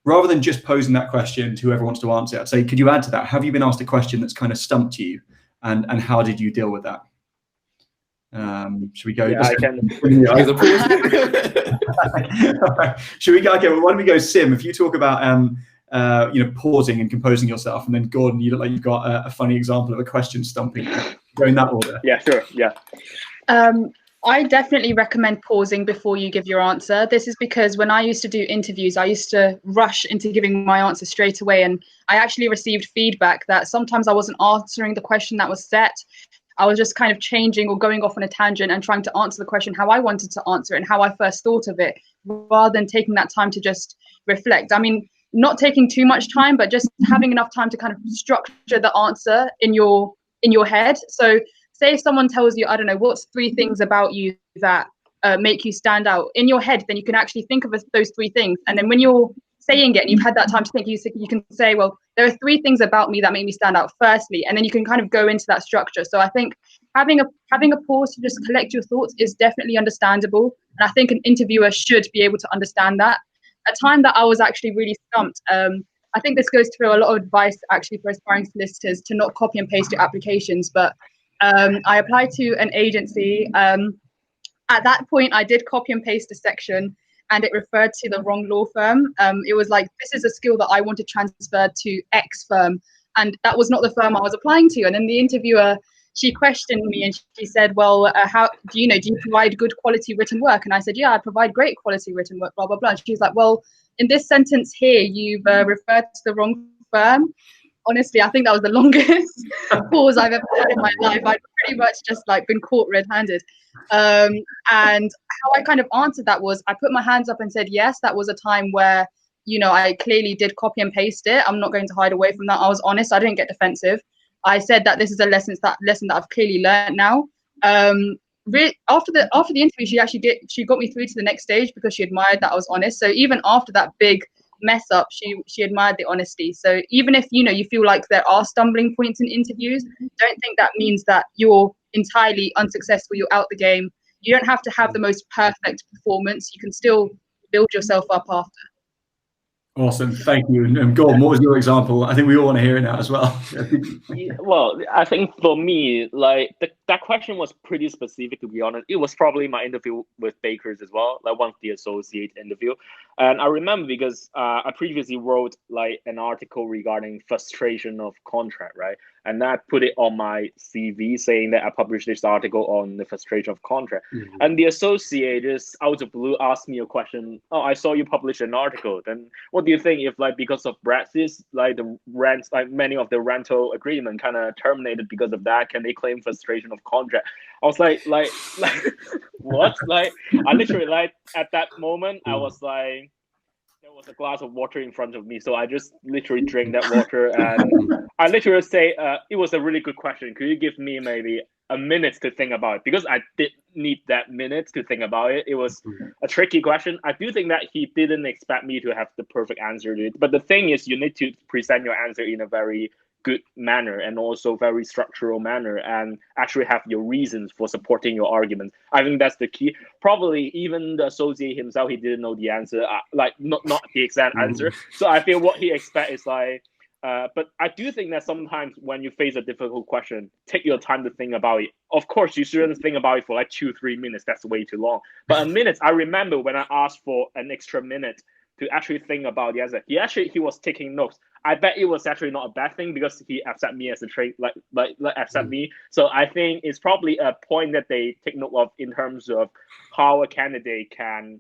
Rather than just posing that question to whoever wants to answer it, I'd say, could you add to that? Have you been asked a question that's kind of stumped you, and how did you deal with that? Should we go? Yeah, I can. Should we go? Okay, well, why don't we go, Sim? If you talk about pausing and composing yourself, and then Gordon, you look like you've got a funny example of a question stumping. Go in that order. Yeah, sure. Yeah. I definitely recommend pausing before you give your answer. This is because when I used to do interviews, I used to rush into giving my answer straight away. And I actually received feedback that sometimes I wasn't answering the question that was set. I was just kind of changing or going off on a tangent and trying to answer the question how I wanted to answer it and how I first thought of it, rather than taking that time to just reflect. I mean, not taking too much time, but just having enough time to kind of structure the answer in your head. So say if someone tells you, I don't know, what's 3 things about you that make you stand out in your head, then you can actually think of those 3 things. And then when you're saying it and you've had that time to think, you can say, well, there are 3 things about me that make me stand out firstly, and then you can kind of go into that structure. So I think having a pause to just collect your thoughts is definitely understandable. And I think an interviewer should be able to understand that. A time that I was actually really stumped, I think this goes through a lot of advice actually for aspiring solicitors to not copy and paste your applications, but I applied to an agency. At that point, I did copy and paste a section and it referred to the wrong law firm. It was like, this is a skill that I want to transfer to X firm. And that was not the firm I was applying to. And then the interviewer, she questioned me and she said, well, how do you provide good quality written work? And I said, yeah, I provide great quality written work, blah, blah, blah. And she was like, well, in this sentence here, you've referred to the wrong firm. Honestly, I think that was the longest pause I've ever had in my life. I'd pretty much just like been caught red-handed. And how I kind of answered that was I put my hands up and said, yes, that was a time where, I clearly did copy and paste it. I'm not going to hide away from that. I was honest. I didn't get defensive. I said that this is a lesson that I've clearly learned now. After the interview, she got me through to the next stage because she admired that I was honest. So even after that big mess up, she admired the honesty. So even if you feel like there are stumbling points in interviews, don't think that means that you're entirely unsuccessful, you're out the game. You don't have to have the most perfect performance. You can still build yourself up after. Awesome, thank you. And Gordon, what was your example? I think we all want to hear it now as well. Well, I think for me, like that question was pretty specific, to be honest. It was probably my interview with Bakers as well, like one of the associate interview. And I remember because I previously wrote like an article regarding frustration of contract, right? And I put it on my CV saying that I published this article on the frustration of contract. Mm-hmm. And the associate just out of blue asked me a question. Oh, I saw you publish an article. Then what do you think if like because of Brexit, like the rent, like many of the rental agreement kind of terminated because of that? Can they claim frustration of contract? I was like what? Like I literally like at that moment I was like, there was a glass of water in front of me, so I just literally drank that water and I literally say, it was a really good question. Could you give me maybe a minute to think about it? Because I did need that minute to think about it. It was a tricky question. I do think that he didn't expect me to have the perfect answer to it. But the thing is, you need to present your answer in a very good manner and also very structural manner and actually have your reasons for supporting your argument. I think that's the key. Probably even the associate himself, he didn't know the answer, like not the exact answer. So I feel what he expects is like, but I do think that sometimes when you face a difficult question, take your time to think about it. Of course, you shouldn't think about it for like 2-3 minutes. That's way too long. But a minute, I remember when I asked for an extra minute to actually think about the answer. He was taking notes. I bet it was actually not a bad thing because he accept me as a trade, like accept me. So I think it's probably a point that they take note of in terms of how a candidate can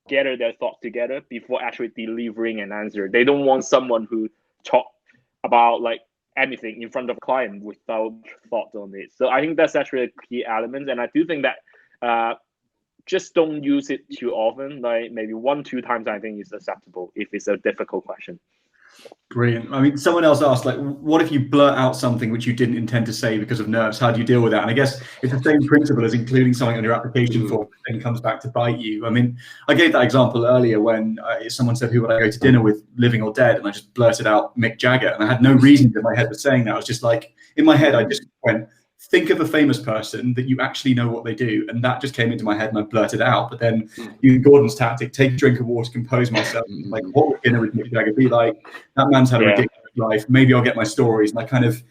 gather their thoughts together before actually delivering an answer. They don't want someone who talk about like anything in front of a client without thought on it. So I think that's actually a key element. And I do think that just don't use it too often. Like maybe 1-2 times, I think is acceptable if it's a difficult question. Brilliant. I mean, someone else asked, like, what if you blurt out something which you didn't intend to say because of nerves? How do you deal with that? And I guess it's the same principle as including something on your application form and comes back to bite you. I mean, I gave that example earlier when someone said, who would I go to dinner with, living or dead? And I just blurted out Mick Jagger. And I had no reason in my head for saying that. I was just like, in my head, I just went, think of a famous person that you actually know what they do. And that just came into my head and I blurted out. But then using Gordon's tactic, take a drink of water, compose myself. Like, what would dinner with Mick Jagger be like? That man's had a ridiculous life. Maybe I'll get my stories. And I kind of,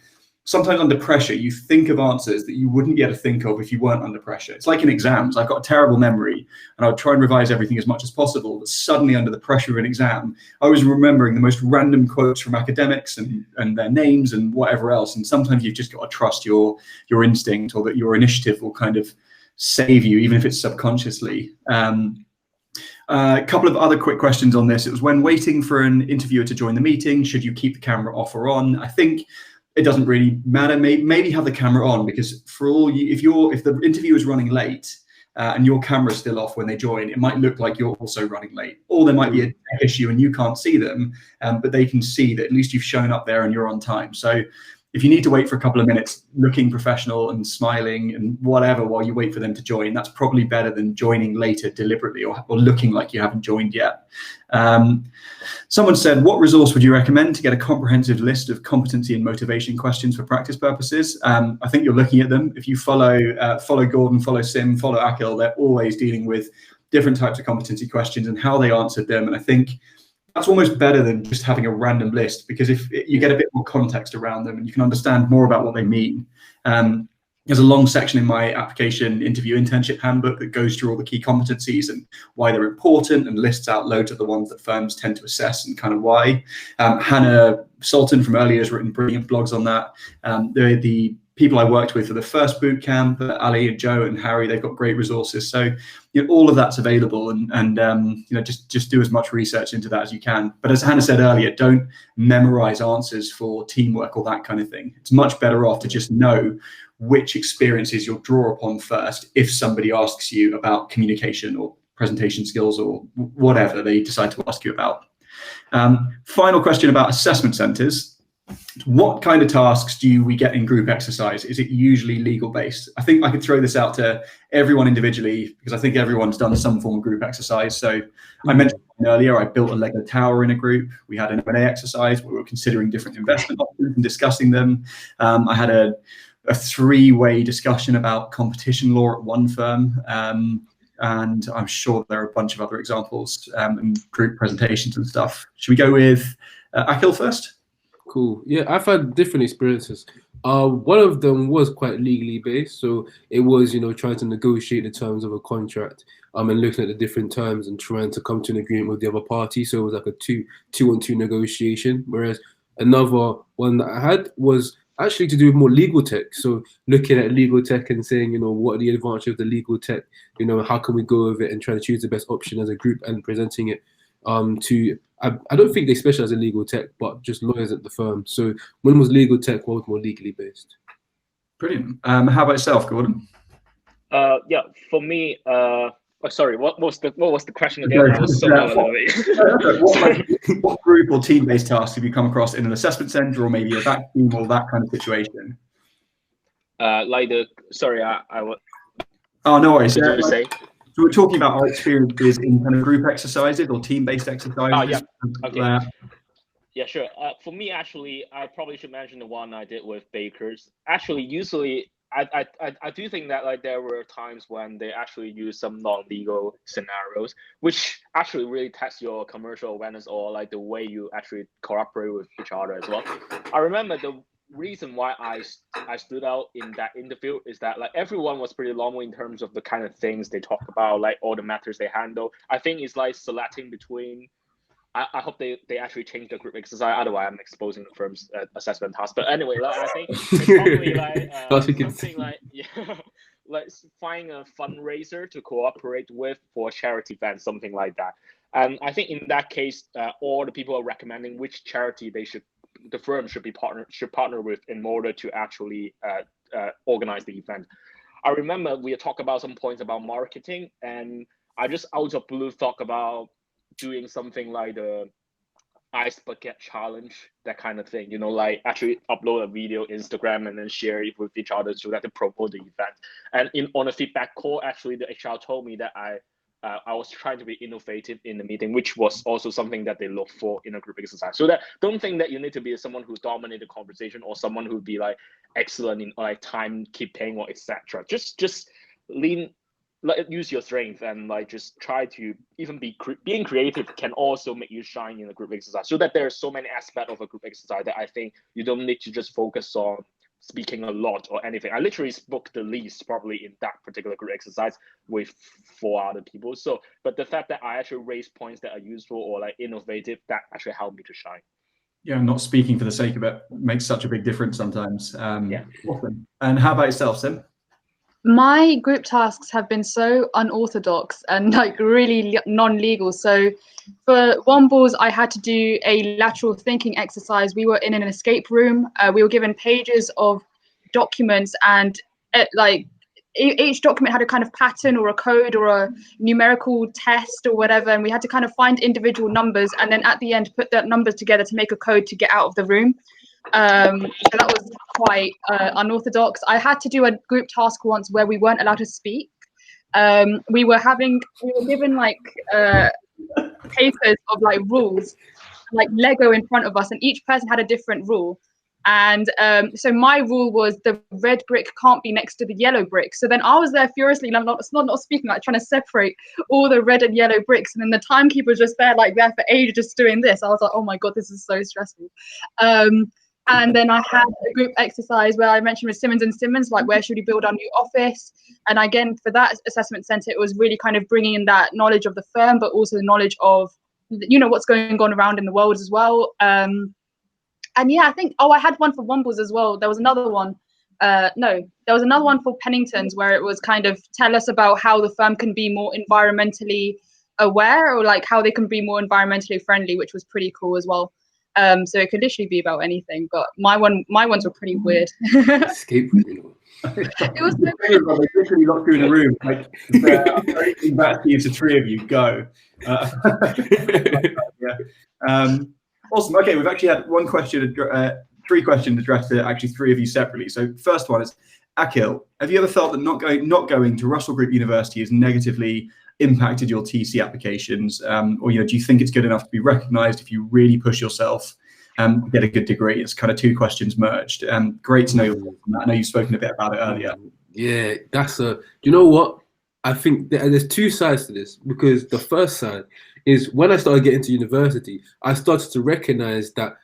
sometimes under pressure, you think of answers that you wouldn't be able to think of if you weren't under pressure. It's like in exams. I've got a terrible memory and I would try and revise everything as much as possible. But suddenly under the pressure of an exam, I was remembering the most random quotes from academics and their names and whatever else. And sometimes you've just got to trust your instinct or that your initiative will kind of save you, even if it's subconsciously. A couple of other quick questions on this. It was when waiting for an interviewer to join the meeting, should you keep the camera off or on? I think it doesn't really matter. Maybe have the camera on, because for all you, if the interview is running late and your camera's still off when they join, it might look like you're also running late, or there might be a tech issue and you can't see them, but they can see that at least you've shown up there and you're on time. So if you need to wait for a couple of minutes looking professional and smiling and whatever while you wait for them to join, that's probably better than joining later deliberately or looking like you haven't joined yet. Someone said, what resource would you recommend to get a comprehensive list of competency and motivation questions for practice purposes? I think you're looking at them. If you follow Gordon, follow Sim, follow Akil, they're always dealing with different types of competency questions and how they answered them. And I think that's almost better than just having a random list, because if you get a bit more context around them and you can understand more about what they mean. There's a long section in my application interview internship handbook that goes through all the key competencies and why they're important, and lists out loads of the ones that firms tend to assess and kind of why. Hannah Sultan from earlier has written brilliant blogs on that. The people I worked with for the first bootcamp, Ali and Joe and Harry, they've got great resources. So all of that's available, and just do as much research into that as you can. But as Hannah said earlier, don't memorize answers for teamwork or that kind of thing. It's much better off to just know which experiences you'll draw upon first if somebody asks you about communication or presentation skills or whatever they decide to ask you about. Final question about assessment centers. What kind of tasks do we get in group exercise? Is it usually legal based? I think I could throw this out to everyone individually, because I think everyone's done some form of group exercise. So I mentioned earlier, I built a Lego tower in a group. We had an M&A exercise where we were considering different investment options and discussing them. I had a three-way discussion about competition law at one firm. And I'm sure there are a bunch of other examples and group presentations and stuff. Should we go with Akil first? Cool. Yeah, I've had different experiences. One of them was quite legally based, so it was, trying to negotiate the terms of a contract, and looking at the different terms and trying to come to an agreement with the other party. So it was like a two-on-two negotiation. Whereas another one that I had was actually to do with more legal tech. So looking at legal tech and saying, what are the advantages of the legal tech? How can we go with it and try to choose the best option as a group and presenting it I don't think they specialize in legal tech, but just lawyers at the firm. So one was legal tech, one was more legally based. Brilliant. How about yourself, Gordon? Yeah, for me, sorry, what was the question again? I was so what group or team-based tasks have you come across in an assessment center or maybe a back team or that kind of situation? I Oh, no worries. What did you say? So we're talking about our experiences in kind of group exercises or team-based exercises. Oh, yeah. Okay. Yeah, sure. For me, actually, I probably should mention the one I did with bakers. Actually, usually, I do think that there were times when they actually use some non-legal scenarios, which actually really test your commercial awareness or the way you actually cooperate with each other as well. I remember the reason why I stood out in that interview is that everyone was pretty normal in terms of the kind of things they talk about, all the matters they handle. I think it's selecting between. I hope they actually change the group exercise. Otherwise, I'm exposing the firm's assessment task. But anyway, I think it's probably something finding a fundraiser to cooperate with for a charity event, something like that. And I think in that case, all the people are recommending which charity the firm should partner with in order to actually organize the event. I remember we talked about some points about marketing, and I just out of blue talk about doing something like the ice bucket challenge, that kind of thing, actually upload a video Instagram and then share it with each other so that to promote the event. And on a feedback call, actually the HR told me that I was trying to be innovative in the meeting, which was also something that they look for in a group exercise. So that don't think that you need to be someone who dominates the conversation or someone who would be excellent in timekeeping or etc. Just use your strength and just try to even being creative can also make you shine in a group exercise. So that there are so many aspects of a group exercise that I think you don't need to just focus on speaking a lot or anything. I literally spoke the least probably in that particular group exercise with 4 other people. So, but the fact that I actually raise points that are useful or innovative, that actually helped me to shine. Yeah, not speaking for the sake of it makes such a big difference sometimes. Yeah. Awesome. And how about yourself, Sim? My group tasks have been so unorthodox and like really non-legal. So for Wombles, I had to do a lateral thinking exercise. We were in an escape room. We were given pages of documents, and like each document had a kind of pattern or a code or a numerical test or whatever, and we had to kind of find individual numbers and then at the end put the numbers together to make a code to get out of the room. So that was quite unorthodox. I had to do a group task once where we weren't allowed to speak. We were given like papers of like rules, like Lego in front of us, and each person had a different rule. And so my rule was the red brick can't be next to the yellow brick. So then I was there furiously, not speaking, like trying to separate all the red and yellow bricks. And then the timekeeper was just there for ages, just doing this. I was like, oh my God, this is so stressful. And then I had a group exercise where I mentioned with Simmons and Simmons, like where should we build our new office? And again, for that assessment center, it was really kind of bringing in that knowledge of the firm, but also the knowledge of, what's going on around in the world as well. And yeah, I think, I had one for Wombles as well. There was another one. There was another one for Pennington's where it was kind of tell us about how the firm can be more environmentally aware, or like how they can be more environmentally friendly, which was pretty cool as well. So it could literally be about anything, but my ones were pretty weird. Escape room. It was so They literally locked you in a room. Like, back to you to three of you, go. Yeah. Awesome. Okay, we've actually had one question, three questions addressed to actually three of you separately. So first one is, Akil, have you ever felt that not going to Russell Group University has negatively impacted your TC applications, or do you think it's good enough to be recognised if you really push yourself and get a good degree? It's kind of two questions merged. Great to know your thoughts on that. I know you've spoken a bit about it earlier. Yeah, you know what? I think there's two sides to this, because the first side is when I started getting to university, I started to recognise that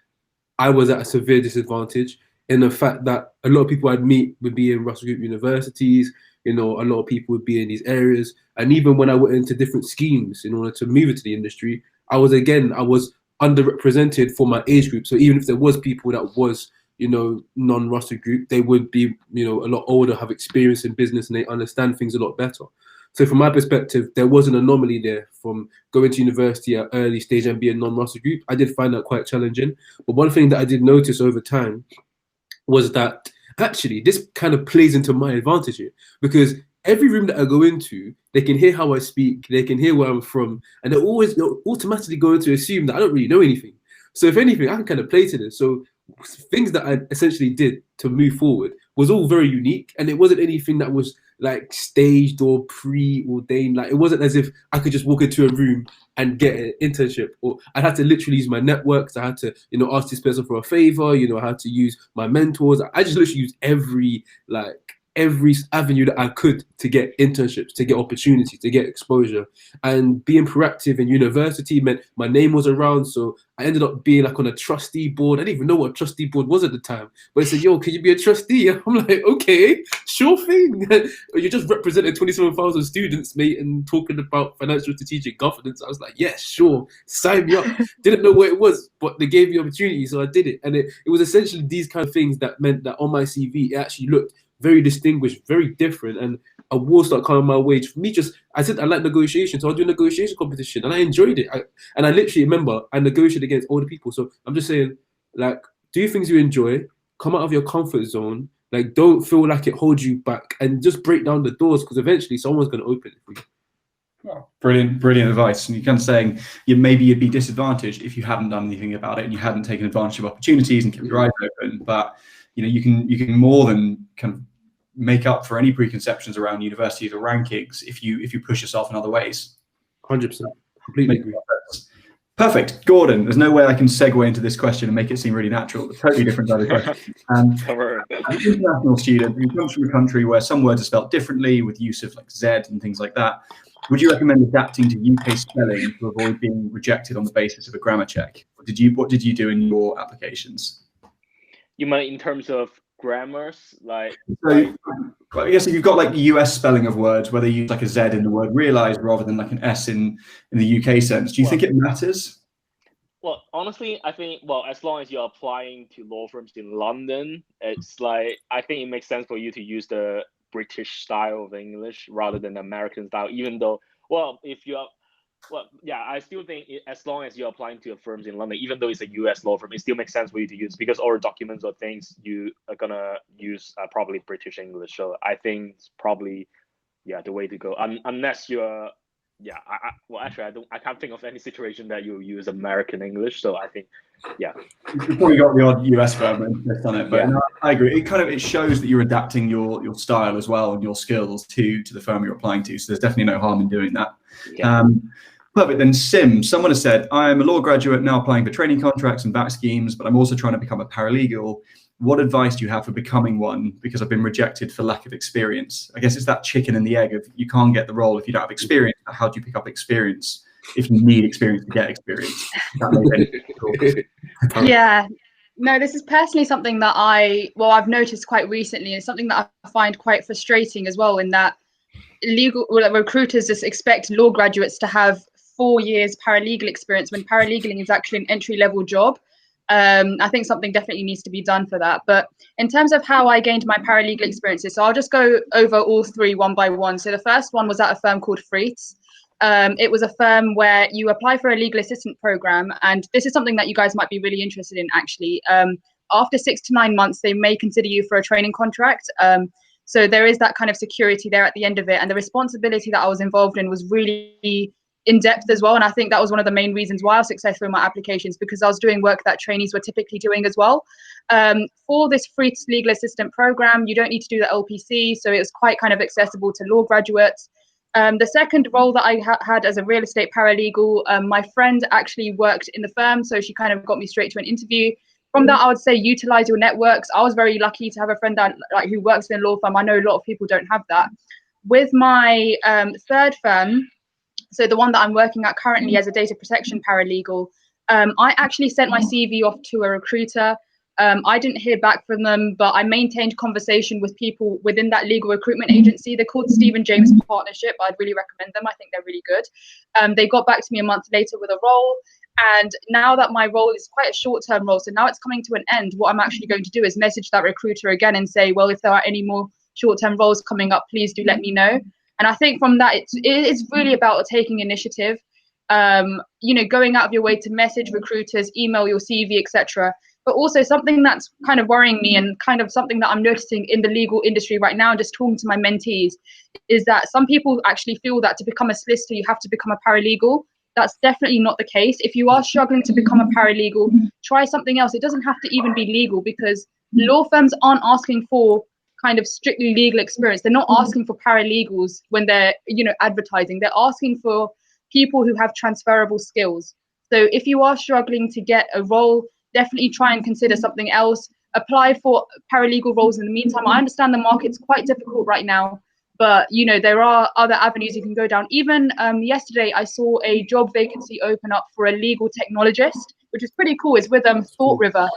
I was at a severe disadvantage in the fact that a lot of people I'd meet would be in Russell Group universities. A lot of people would be in these areas. And even when I went into different schemes in order to move into the industry, I was underrepresented for my age group. So even if there was people that was, non-Russell Group, they would be, a lot older, have experience in business, and they understand things a lot better. So from my perspective, there was an anomaly there from going to university at early stage and being non-Russell Group. I did find that quite challenging. But one thing that I did notice over time was that actually this kind of plays into my advantage here, because every room that I go into, they can hear how I speak, they can hear where I'm from, and they're automatically going to assume that I don't really know anything. So if anything, I can kind of play to this. So things that I essentially did to move forward was all very unique, and it wasn't anything that was like staged or preordained. Like, it wasn't as if I could just walk into a room and get an internship, or I had to literally use my networks. I had to, ask this person for a favor. I had to use my mentors. I just literally used every avenue that I could to get internships, to get opportunities, to get exposure. And being proactive in university meant my name was around. So I ended up being like on a trustee board. I didn't even know what a trustee board was at the time, but they said, yo, can you be a trustee? I'm like, okay, sure thing. You just represented 27,000 students, mate, and talking about financial strategic governance. I was like, yeah, sure, sign me up. Didn't know what it was, but they gave me opportunity, so I did it. And it was essentially these kind of things that meant that on my CV, it actually looked very distinguished, very different, and awards start coming my way. For me, I said I like negotiations, so I do a negotiation competition, and I enjoyed it. I literally remember I negotiated against older people. So I'm just saying, like, do things you enjoy, come out of your comfort zone, like, don't feel like it holds you back, and just break down the doors, because eventually someone's going to open it for you. Oh, brilliant advice. And you're kind of saying maybe you'd be disadvantaged if you hadn't done anything about it and you hadn't taken advantage of opportunities and kept your eyes open. But you can more than kind of make up for any preconceptions around universities or rankings if you push yourself in other ways. 100%, completely agree. Perfect. Gordon, there's no way I can segue into this question and make it seem really natural. A totally different other question. As an international student who comes from a country where some words are spelled differently with use of like Z and things like that, would you recommend adapting to UK spelling to avoid being rejected on the basis of a grammar check? What did you do in your applications? You mean in terms of grammars, like? So, I guess if you've got like US spelling of words, where they use like a Z in the word realise rather than like an S in the UK sense, do you think it matters? Well, honestly, I think, as long as you're applying to law firms in London, it's like, I think it makes sense for you to use the British style of English rather than American style, even though, well, if you're, well, yeah, I still think as long as you're applying to firms in London, even though it's a US law firm, it still makes sense for you to use, because all documents or things you are gonna use probably British English. So I think it's probably, yeah, the way to go. Unless you're, yeah, well, actually, I can't think of any situation that you use American English. So I think, yeah, You've probably got the odd US firm that insists on it, but Yeah. no, I agree. It shows that you're adapting your style as well and your skills to the firm you're applying to. So there's definitely no harm in doing that. Yeah. Perfect. Then Sim, someone has said, I'm a law graduate now applying for training contracts and back schemes, but I'm also trying to become a paralegal. What advice do you have for becoming one? Because I've been rejected for lack of experience. I guess it's that chicken and the egg of you can't get the role if you don't have experience. How do you pick up experience if you need experience to get experience? Yeah. No, this is personally something that I've noticed quite recently, and something that I find quite frustrating as well, in that recruiters just expect law graduates to have 4 years paralegal experience when paralegaling is actually an entry-level job. I think something definitely needs to be done for that. But in terms of how I gained my paralegal experiences, so I'll just go over all three one by one. So the first one was at a firm called Freets. It was a firm where you apply for a legal assistant program, and this is something that you guys might be really interested in, actually. After 6 to 9 months, they may consider you for a training contract. So there is that kind of security there at the end of it. And the responsibility that I was involved in was really in depth as well. And I think that was one of the main reasons why I was successful in my applications, because I was doing work that trainees were typically doing as well. For this free legal assistant program, you don't need to do the LPC. So it was quite kind of accessible to law graduates. The second role that I had as a real estate paralegal, my friend actually worked in the firm. So she kind of got me straight to an interview. From that, I would say utilize your networks. I was very lucky to have a friend that who works in a law firm. I know a lot of people don't have that. With my third firm, so the one that I'm working at currently as a data protection paralegal, I actually sent my CV off to a recruiter. I didn't hear back from them, but I maintained conversation with people within that legal recruitment agency. They're called Stephen James Partnership. I'd really recommend them. I think they're really good. They got back to me a month later with a role. And now that my role is quite a short-term role, so now it's coming to an end, what I'm actually going to do is message that recruiter again and say, well, if there are any more short-term roles coming up, please do let me know. And I think from that, it's really about taking initiative, going out of your way to message recruiters, email your CV, etc. But also something that's kind of worrying me, and kind of something that I'm noticing in the legal industry right now, just talking to my mentees, is that some people actually feel that to become a solicitor, you have to become a paralegal. That's definitely not the case. If you are struggling to become a paralegal, try something else. It doesn't have to even be legal, because law firms aren't asking for kind of strictly legal experience. They're not asking for paralegals when they're, advertising. They're asking for people who have transferable skills. So if you are struggling to get a role, definitely try and consider something else. Apply for paralegal roles in the meantime. I understand the market's quite difficult right now, but there are other avenues you can go down. Even yesterday, I saw a job vacancy open up for a legal technologist, which is pretty cool. It's with Thought River.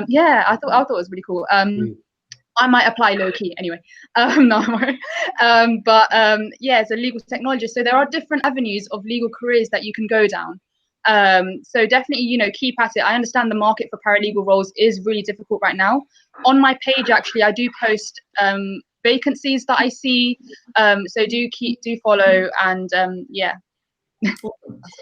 Yeah, I thought it was really cool. I might apply low key anyway. No, I won't. Yeah, it's a legal technologist. So there are different avenues of legal careers that you can go down. So definitely, keep at it. I understand the market for paralegal roles is really difficult right now. On my page, actually, I do post vacancies that I see. So do follow, and yeah.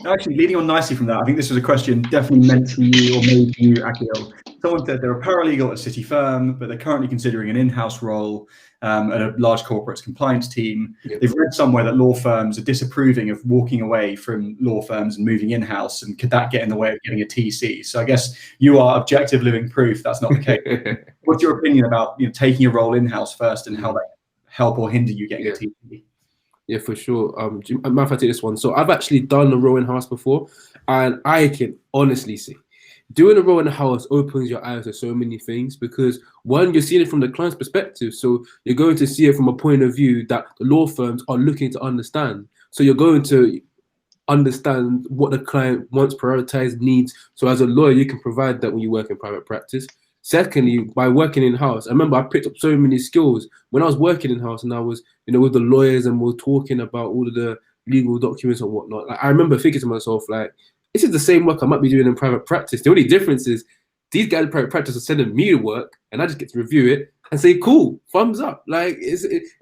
Actually, leading on nicely from that, I think this was a question definitely meant for you or made for you, Akil. Someone said they're a paralegal at a city firm, but they're currently considering an in-house role at a large corporate's compliance team. Yep. They've read somewhere that law firms are disapproving of walking away from law firms and moving in-house, and could that get in the way of getting a TC? So I guess you are objective living proof that's not the case. What's your opinion about taking a role in-house first, and how that help or hinder you getting a TC? Yeah, for sure. I might have to take this one. So I've actually done a role in house before, and I can honestly say, doing a role in the house opens your eyes to so many things, because one, you're seeing it from the client's perspective. So you're going to see it from a point of view that the law firms are looking to understand. So you're going to understand what the client wants, prioritize needs. So as a lawyer, you can provide that when you work in private practice. Secondly, by working in-house, I remember I picked up so many skills when I was working in-house, and I was, with the lawyers, and we're talking about all of the legal documents and whatnot. Like, I remember thinking to myself, like, this is the same work I might be doing in private practice. The only difference is these guys in private practice are sending me to work, and I just get to review it, and say, cool, thumbs up. Like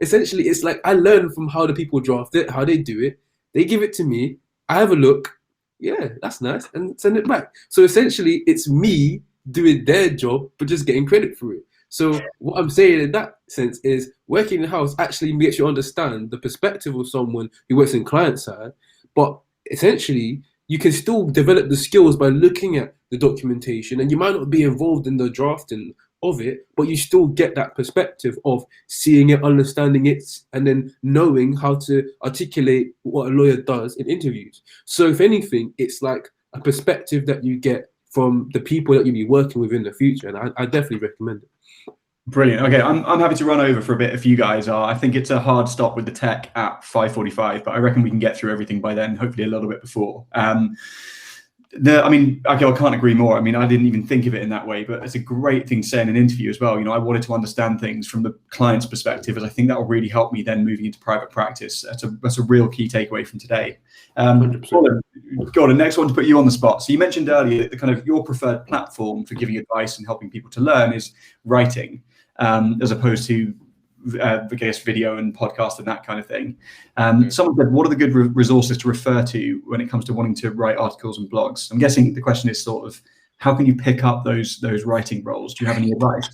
essentially, it's like I learn from how the people draft it, how they do it. They give it to me. I have a look. Yeah, that's nice, and send it back. So essentially, it's me doing their job, but just getting credit for it. So what I'm saying in that sense is working in house actually makes you understand the perspective of someone who works in client side, but essentially you can still develop the skills by looking at the documentation, and you might not be involved in the drafting of it, but you still get that perspective of seeing it, understanding it, and then knowing how to articulate what a lawyer does in interviews. So if anything, it's like a perspective that you get from the people that you'll be working with in the future, and I definitely recommend it. Brilliant. Okay, I'm happy to run over for a bit if you guys are. I think it's a hard stop with the tech at 5:45, but I reckon we can get through everything by then, hopefully a little bit before. I can't agree more. I mean, I didn't even think of it in that way, but it's a great thing to say in an interview as well. You know, I wanted to understand things from the client's perspective, as I think that will really help me then moving into private practice. That's a real key takeaway from today. Gordon, next one to put you on the spot. So you mentioned earlier that the kind of your preferred platform for giving advice and helping people to learn is writing, as opposed to I guess video and podcast and that kind of thing. Someone said, what are the good resources to refer to when it comes to wanting to write articles and blogs? I'm guessing the question is sort of, how can you pick up those writing roles? Do you have any advice?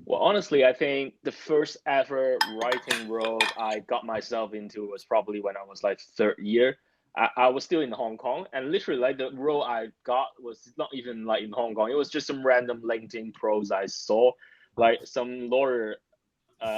Well, honestly, I think the first ever writing role I got myself into was probably when I was like third year. I was still in Hong Kong, and literally like the role I got was not even like in Hong Kong. It was just some random LinkedIn posts I saw, like some lawyer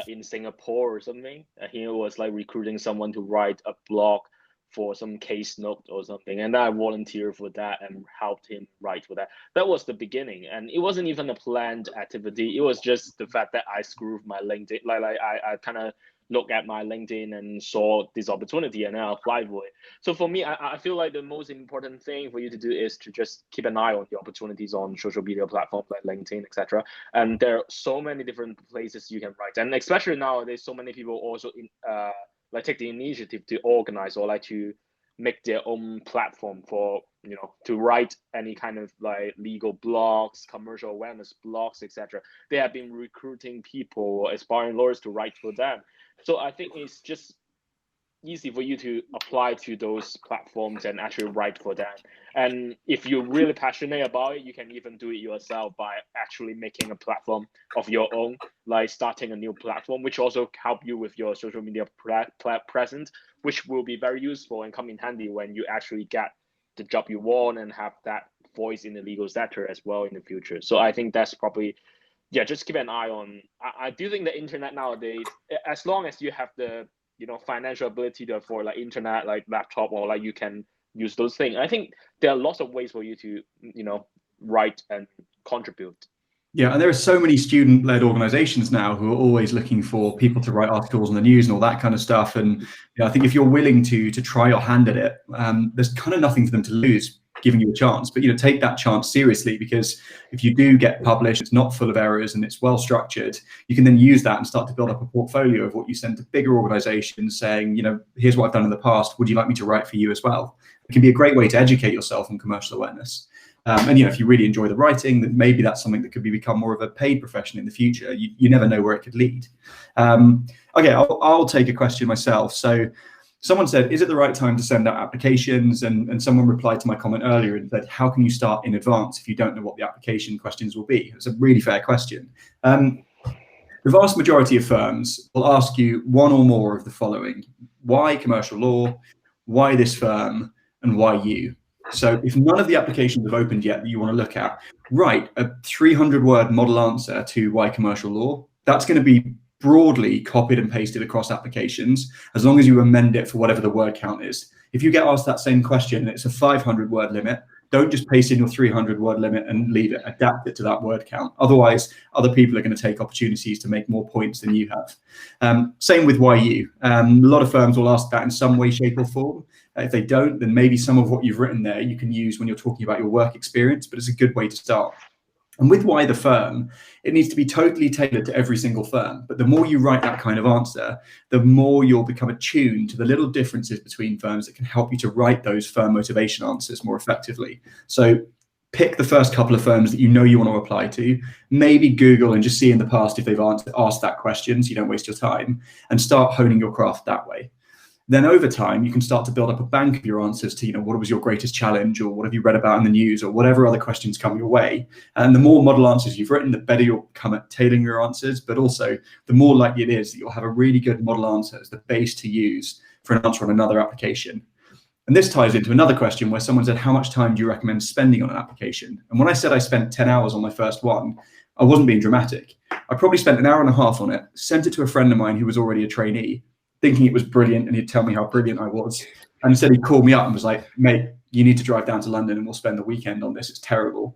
in Singapore or something. He was like recruiting someone to write a blog for some case note or something, and I volunteered for that and helped him write for that. That was the beginning, and it wasn't even a planned activity. It was just the fact that I screwed my LinkedIn. Like I kind of looked at my LinkedIn and saw this opportunity, and I applied for it. So for me, I feel like the most important thing for you to do is to just keep an eye on the opportunities on social media platforms like LinkedIn, etc. And there are so many different places you can write, and especially nowadays, so many people also like take the initiative to organize or like to make their own platform for, you know, to write any kind of like legal blogs, commercial awareness blogs, etc. They have been recruiting people, aspiring lawyers, to write for them. So I think it's just easy for you to apply to those platforms and actually write for them. And if you're really passionate about it, you can even do it yourself by actually making a platform of your own, like starting a new platform, which also help you with your social media presence, which will be very useful and come in handy when you actually get the job you want and have that voice in the legal sector as well in the future. So I think that's probably, yeah, just keep an eye on. I do think the internet nowadays, as long as you have the, you know, financial ability to afford like internet, like laptop, or like you can use those things, I think there are lots of ways for you to, you know, write and contribute. Yeah, and there are so many student-led organizations now who are always looking for people to write articles on the news and all that kind of stuff. And you know, I think if you're willing to try your hand at it, there's kind of nothing for them to lose giving you a chance. But you know, take that chance seriously, because if you do get published, it's not full of errors and it's well structured, you can then use that and start to build up a portfolio of what you send to bigger organizations saying, you know, here's what I've done in the past, would you like me to write for you as well? It can be a great way to educate yourself on commercial awareness. And you know, if you really enjoy the writing, then maybe that's something that could become more of a paid profession in the future. You never know where it could lead. Okay, I'll take a question myself. So someone said, is it the right time to send out applications? And someone replied to my comment earlier and said, how can you start in advance if you don't know what the application questions will be? It's a really fair question. The vast majority of firms will ask you one or more of the following: why commercial law, why this firm, and why you? So if none of the applications have opened yet that you want to look at, write a 300-word model answer to why commercial law. That's going to be broadly copied and pasted across applications, as long as you amend it for whatever the word count is. If you get asked that same question and it's a 500-word limit, don't just paste in your 300-word limit and leave it, adapt it to that word count. Otherwise, other people are going to take opportunities to make more points than you have. Same with why you. A lot of firms will ask that in some way, shape or form. If they don't, then maybe some of what you've written there you can use when you're talking about your work experience, but it's a good way to start. And with why the firm, it needs to be totally tailored to every single firm. But the more you write that kind of answer, the more you'll become attuned to the little differences between firms that can help you to write those firm motivation answers more effectively. So pick the first couple of firms that you know you want to apply to, maybe Google and just see in the past if they've asked that question so you don't waste your time, and start honing your craft that way. Then over time, you can start to build up a bank of your answers to, what was your greatest challenge, or what have you read about in the news, or whatever other questions come your way. And the more model answers you've written, the better you'll become at tailoring your answers, but also the more likely it is that you'll have a really good model answer as the base to use for an answer on another application. And this ties into another question where someone said, how much time do you recommend spending on an application? And when I said I spent 10 hours on my first one, I wasn't being dramatic. I probably spent an hour and a half on it, sent it to a friend of mine who was already a trainee, thinking it was brilliant, and he'd tell me how brilliant I was. And instead he called me up and was like, mate, you need to drive down to London and we'll spend the weekend on this. It's terrible.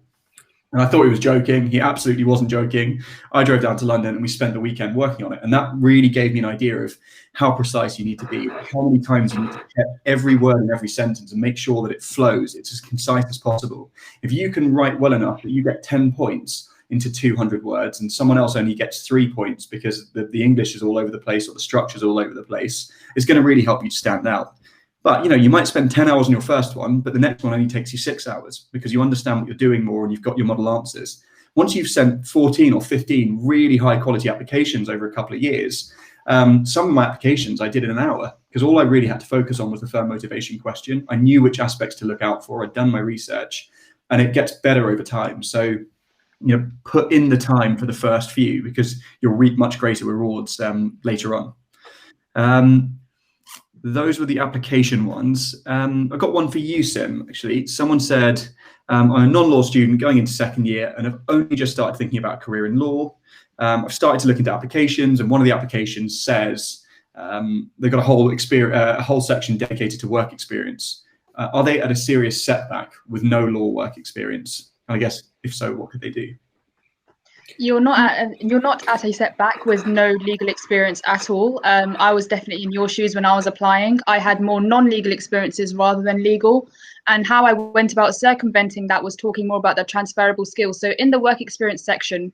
And I thought he was joking. He absolutely wasn't joking. I drove down to London and we spent the weekend working on it. And that really gave me an idea of how precise you need to be, how many times you need to check every word and every sentence and make sure that it flows. It's as concise as possible. If you can write well enough that you get 10 points into 200 words and someone else only gets 3 points because the English is all over the place or the structure's all over the place, it's going to really help you stand out. But you might spend 10 hours on your first one, but the next one only takes you 6 hours because you understand what you're doing more and you've got your model answers. Once you've sent 14 or 15 really high quality applications over a couple of years, some of my applications I did in an hour because all I really had to focus on was the firm motivation question. I knew which aspects to look out for. I'd done my research, and it gets better over time. So put in the time for the first few because you'll reap much greater rewards later on. Those were the application ones. I've got one for you, Sim, actually. Someone said, I'm a non-law student going into second year and I've only just started thinking about a career in law. I've started to look into applications, and one of the applications says they've got a whole section dedicated to work experience. Are they at a serious setback with no law work experience? And I guess if so, what could they do? You're not at a setback with no legal experience at all. I was definitely in your shoes when I was applying. I had more non-legal experiences rather than legal. And how I went about circumventing that was talking more about the transferable skills. So in the work experience section,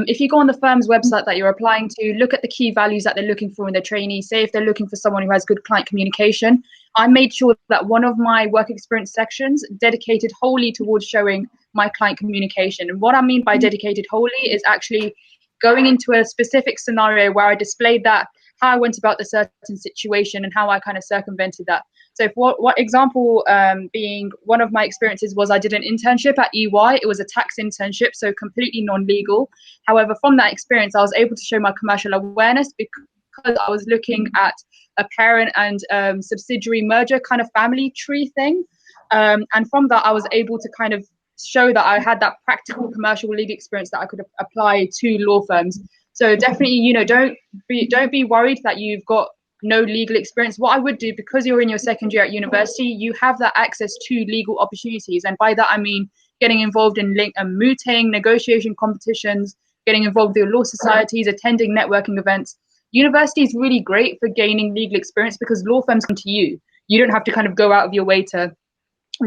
if you go on the firm's website that you're applying to, look at the key values that they're looking for in their trainee. Say if they're looking for someone who has good client communication, I made sure that one of my work experience sections dedicated wholly towards showing my client communication. And what I mean by dedicated wholly is actually going into a specific scenario where I displayed that, how I went about the certain situation and how I kind of circumvented that. So what example being one of my experiences was I did an internship at EY. It was a tax internship, so completely non-legal. However, from that experience, I was able to show my commercial awareness because I was looking at a parent and subsidiary merger kind of family tree thing. And from that, I was able to kind of show that I had that practical commercial legal experience that I could apply to law firms. So definitely, don't be worried that you've got no legal experience. What I would do, because you're in your second year at university, you have that access to legal opportunities. And by that, I mean getting involved in mooting, negotiation competitions, getting involved with your law societies, attending networking events. University is really great for gaining legal experience because law firms come to you. You don't have to kind of go out of your way to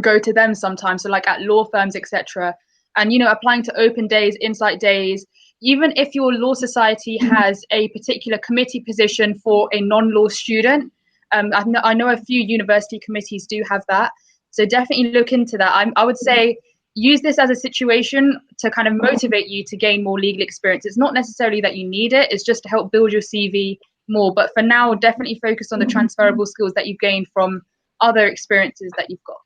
go to them sometimes. So like at law firms, etc. And, applying to open days, insight days, even if your law society has a particular committee position for a non-law student, I know a few university committees do have that. So definitely look into that. I would say use this as a situation to kind of motivate you to gain more legal experience. It's not necessarily that you need it. It's just to help build your CV more. But for now, definitely focus on the transferable skills that you've gained from other experiences that you've got.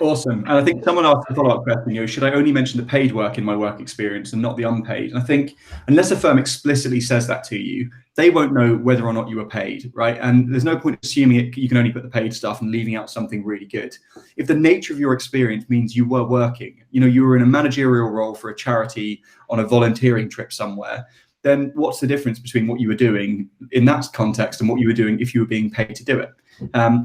Awesome. And I think someone asked a follow-up question, should I only mention the paid work in my work experience and not the unpaid? And I think unless a firm explicitly says that to you, they won't know whether or not you were paid, right? And there's no point assuming you can only put the paid stuff and leaving out something really good. If the nature of your experience means you were working, you were in a managerial role for a charity on a volunteering trip somewhere, then what's the difference between what you were doing in that context and what you were doing if you were being paid to do it?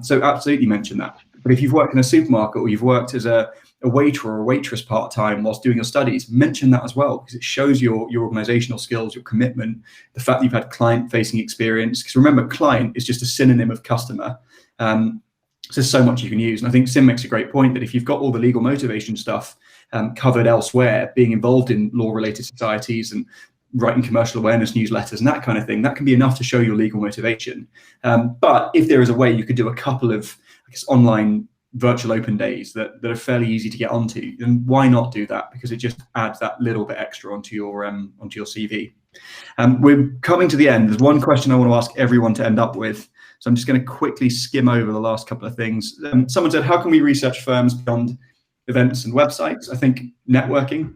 So absolutely mention that. But if you've worked in a supermarket or you've worked as a waiter or a waitress part-time whilst doing your studies, mention that as well, because it shows your organizational skills, your commitment, the fact that you've had client-facing experience. Because remember, client is just a synonym of customer. So there's so much you can use. And I think Sim makes a great point that if you've got all the legal motivation stuff covered elsewhere, being involved in law-related societies and writing commercial awareness newsletters and that kind of thing, that can be enough to show your legal motivation. But if there is a way you could do a couple of online virtual open days that are fairly easy to get onto, then why not do that? Because it just adds that little bit extra onto your CV. We're coming to the end. There's one question I want to ask everyone to end up with. So I'm just going to quickly skim over the last couple of things. Someone said, how can we research firms beyond events and websites? I think networking.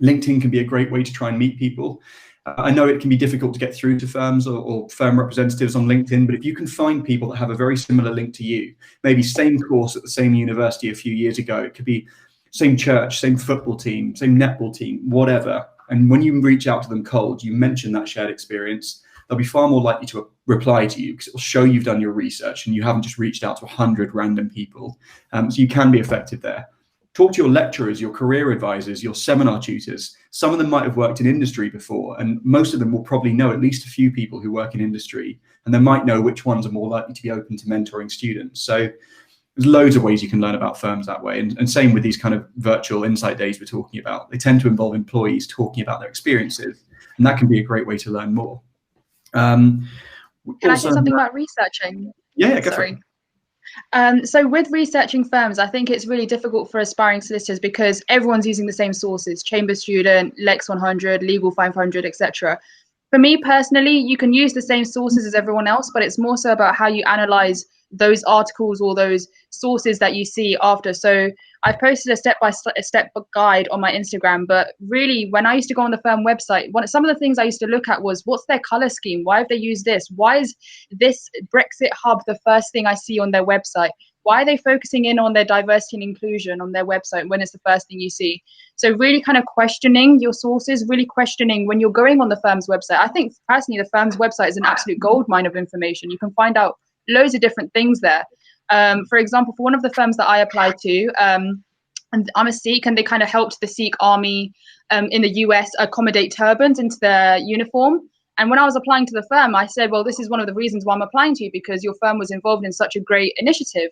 LinkedIn can be a great way to try and meet people. I know it can be difficult to get through to firms or firm representatives on LinkedIn, but if you can find people that have a very similar link to you, maybe same course at the same university a few years ago, it could be same church, same football team, same netball team, whatever. And when you reach out to them cold, you mention that shared experience, they'll be far more likely to reply to you because it will show you've done your research and you haven't just reached out to 100 random people. So you can be effective there. Talk to your lecturers, your career advisors, your seminar tutors. Some of them might have worked in industry before, and most of them will probably know at least a few people who work in industry, and they might know which ones are more likely to be open to mentoring students. So there's loads of ways you can learn about firms that way. And same with these kind of virtual insight days we're talking about. They tend to involve employees talking about their experiences, and that can be a great way to learn more. Can I say something about researching? Yeah, go for it. So with researching firms, I think it's really difficult for aspiring solicitors because everyone's using the same sources: Chamber Student, Lex 100, Legal 500, etc. For me personally, you can use the same sources as everyone else, but it's more so about how you analyze those articles or those sources that you see after. So I've posted a step-by-step guide on my Instagram, but really when I used to go on the firm website, some of the things I used to look at was, what's their color scheme? Why have they used this? Why is this Brexit hub the first thing I see on their website? Why are they focusing in on their diversity and inclusion on their website when it's the first thing you see? So really kind of questioning your sources, really questioning when you're going on the firm's website. I think personally the firm's website is an absolute goldmine of information. You can find out loads of different things there. For example, for one of the firms that I applied to, and I'm a Sikh, and they kind of helped the Sikh army in the US accommodate turbans into their uniform. And when I was applying to the firm, I said, well, this is one of the reasons why I'm applying to you, because your firm was involved in such a great initiative.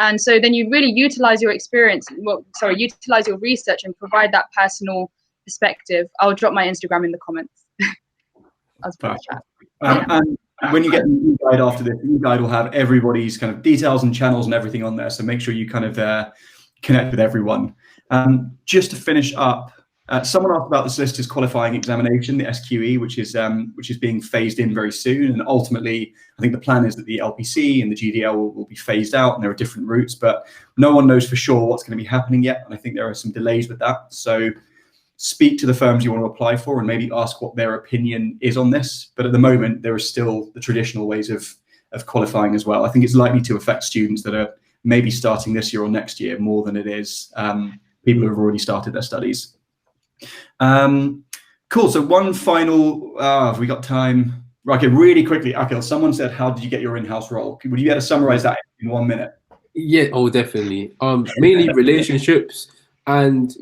And so then you really utilize your experience, utilize your research and provide that personal perspective. I'll drop my Instagram in the comments. And when you get the e-guide after this, the e-guide will have everybody's kind of details and channels and everything on there. So make sure you kind of connect with everyone. Just to finish up, someone asked about the Solicitors Qualifying Examination, the SQE, which is being phased in very soon. And ultimately, I think the plan is that the LPC and the GDL will be phased out, and there are different routes, but no one knows for sure what's going to be happening yet. And I think there are some delays with that. So speak to the firms you want to apply for and maybe ask what their opinion is on this. But at the moment, there are still the traditional ways of qualifying as well. I think it's likely to affect students that are maybe starting this year or next year more than it is people who have already started their studies. Cool. So one final, have we got time? Okay, really quickly, Akil, someone said, how did you get your in-house role? Would you be able to summarize that in 1 minute? Yeah, oh, definitely. Mainly relationships. And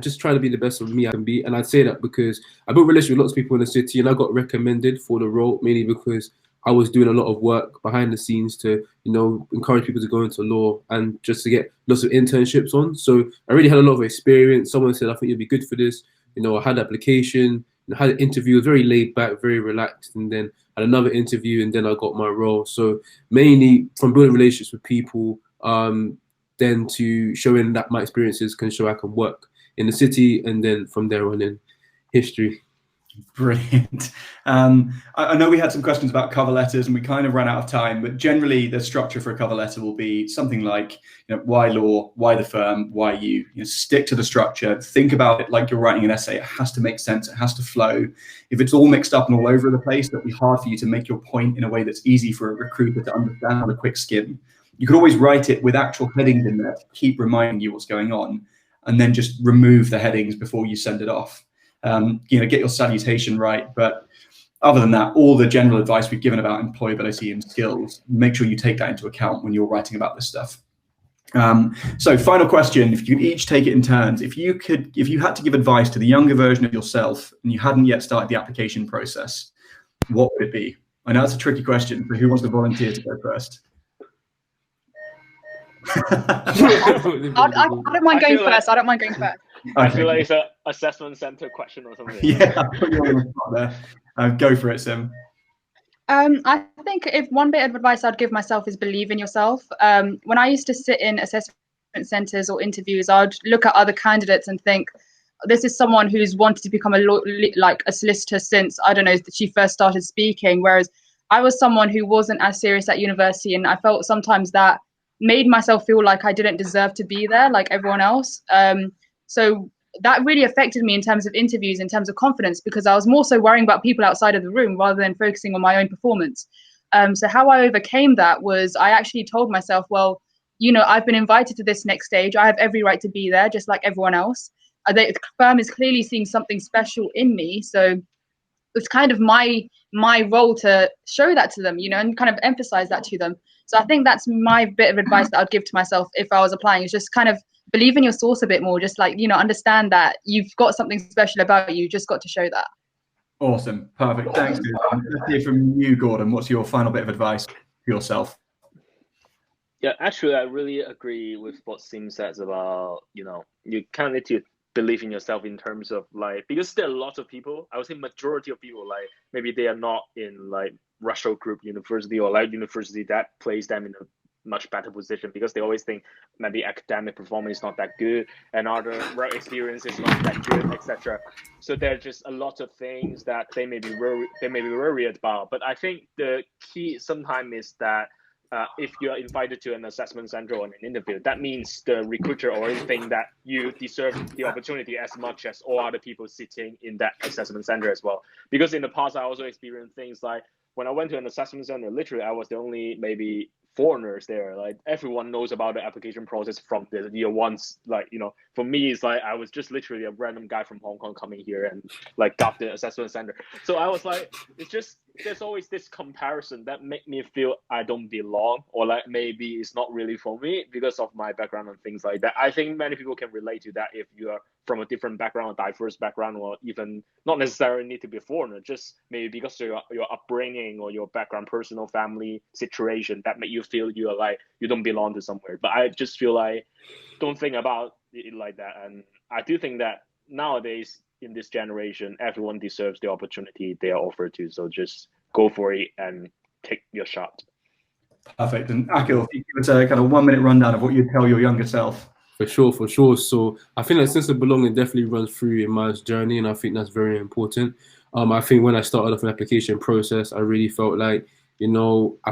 just try to be the best of me I can be. And I'd say that because I built relationships with lots of people in the city, and I got recommended for the role mainly because I was doing a lot of work behind the scenes to encourage people to go into law and just to get lots of internships on. So I really had a lot of experience. Someone said, I think you'd be good for this. I had an application, had an interview, it was very laid back, very relaxed, and then had another interview, and then I got my role. So mainly from building relationships with people, then to showing that my experiences can show I can work in the city, and then from there on in history. Brilliant. I know we had some questions about cover letters and we kind of ran out of time, but generally the structure for a cover letter will be something like, why law, why the firm, why you? Stick to the structure, think about it like you're writing an essay. It has to make sense, it has to flow. If it's all mixed up and all over the place, it'll be hard for you to make your point in a way that's easy for a recruiter to understand on a quick skim. You could always write it with actual headings in there to keep reminding you what's going on, and then just remove the headings before you send it off. Get your salutation right. But other than that, all the general advice we've given about employability and skills, make sure you take that into account when you're writing about this stuff. So final question, if you could each take it in turns, if you had to give advice to the younger version of yourself and you hadn't yet started the application process, what would it be? I know it's a tricky question, but who wants to volunteer to go first? I don't mind going first. I don't mind going first. I feel like it's an assessment center question or something. Yeah, I'll put you on the spot there. Go for it, Sim. I think if one bit of advice I'd give myself is believe in yourself. When I used to sit in assessment centers or interviews, I'd look at other candidates and think, this is someone who's wanted to become a solicitor since, I don't know, she first started speaking. Whereas I was someone who wasn't as serious at university, and I felt sometimes that made myself feel like I didn't deserve to be there like everyone else. So that really affected me in terms of interviews, in terms of confidence, because I was more so worrying about people outside of the room rather than focusing on my own performance. So how I overcame that was I actually told myself, well, I've been invited to this next stage. I have every right to be there, just like everyone else. The firm is clearly seeing something special in me. So it's kind of my role to show that to them, and kind of emphasize that to them. So I think that's my bit of advice that I'd give to myself if I was applying, is just kind of believe in your source a bit more. Just like, understand that you've got something special about you. Just got to show that. Awesome. Perfect. Thanks, Gordon. Let's hear from you, Gordon. What's your final bit of advice for yourself? Yeah, actually, I really agree with what Sim says about, you kind of need to believe in yourself in terms of because there are lots of people, I would say majority of people, maybe they are not in Russell Group University or university that place them in a much better position, because they always think maybe academic performance is not that good and other work experience is not that good, etc. So there are just a lot of things that they may be worried about. But I think the key sometimes is that if you are invited to an assessment center or an interview, that means the recruiter already think that you deserve the opportunity as much as all other people sitting in that assessment center as well. Because in the past, I also experienced things like when I went to an assessment center, literally I was the only maybe foreigners there. Everyone knows about the application process from the year ones. For me, it's I was just literally a random guy from Hong Kong coming here and got the assessment center. So I was it's just, there's always this comparison that make me feel I don't belong, or maybe it's not really for me because of my background and things like that. I think many people can relate to that if you are from a different background, a diverse background, or even not necessarily need to be a foreigner, just maybe because of your upbringing or your background, personal family situation, that make you feel you are you don't belong to somewhere. But I just feel don't think about it like that. And I do think that nowadays in this generation, everyone deserves the opportunity they are offered to. So just go for it and take your shot. Perfect. And Akil, if you give us a kind of 1 minute rundown of what you'd tell your younger self. For sure. So I think that sense of belonging definitely runs through in my journey, and I think that's very important. I think when I started off an application process, I really felt I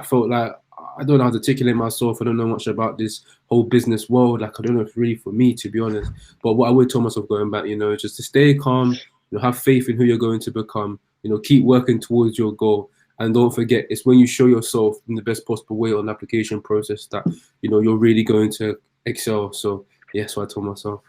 felt like I don't know how to articulate myself. I don't know much about this whole business world. I don't know if it's really for me, to be honest. But what I would tell myself going back, is just to stay calm, have faith in who you're going to become, keep working towards your goal. And don't forget, it's when you show yourself in the best possible way on the application process that, you're really going to excel. So, yeah, so I told myself.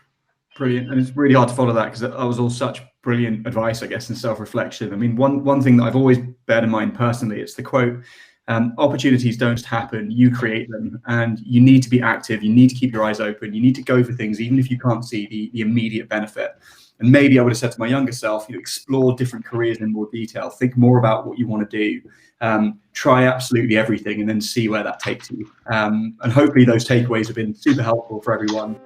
Brilliant. And it's really hard to follow that because that was all such brilliant advice, I guess, and self-reflection. I mean, one thing that I've always bear in mind personally, it's the quote, opportunities don't just happen, you create them, and you need to be active. You need to keep your eyes open. You need to go for things, even if you can't see the immediate benefit. And maybe I would have said to my younger self, explore different careers in more detail, think more about what you want to do, try absolutely everything, and then see where that takes you. And hopefully those takeaways have been super helpful for everyone.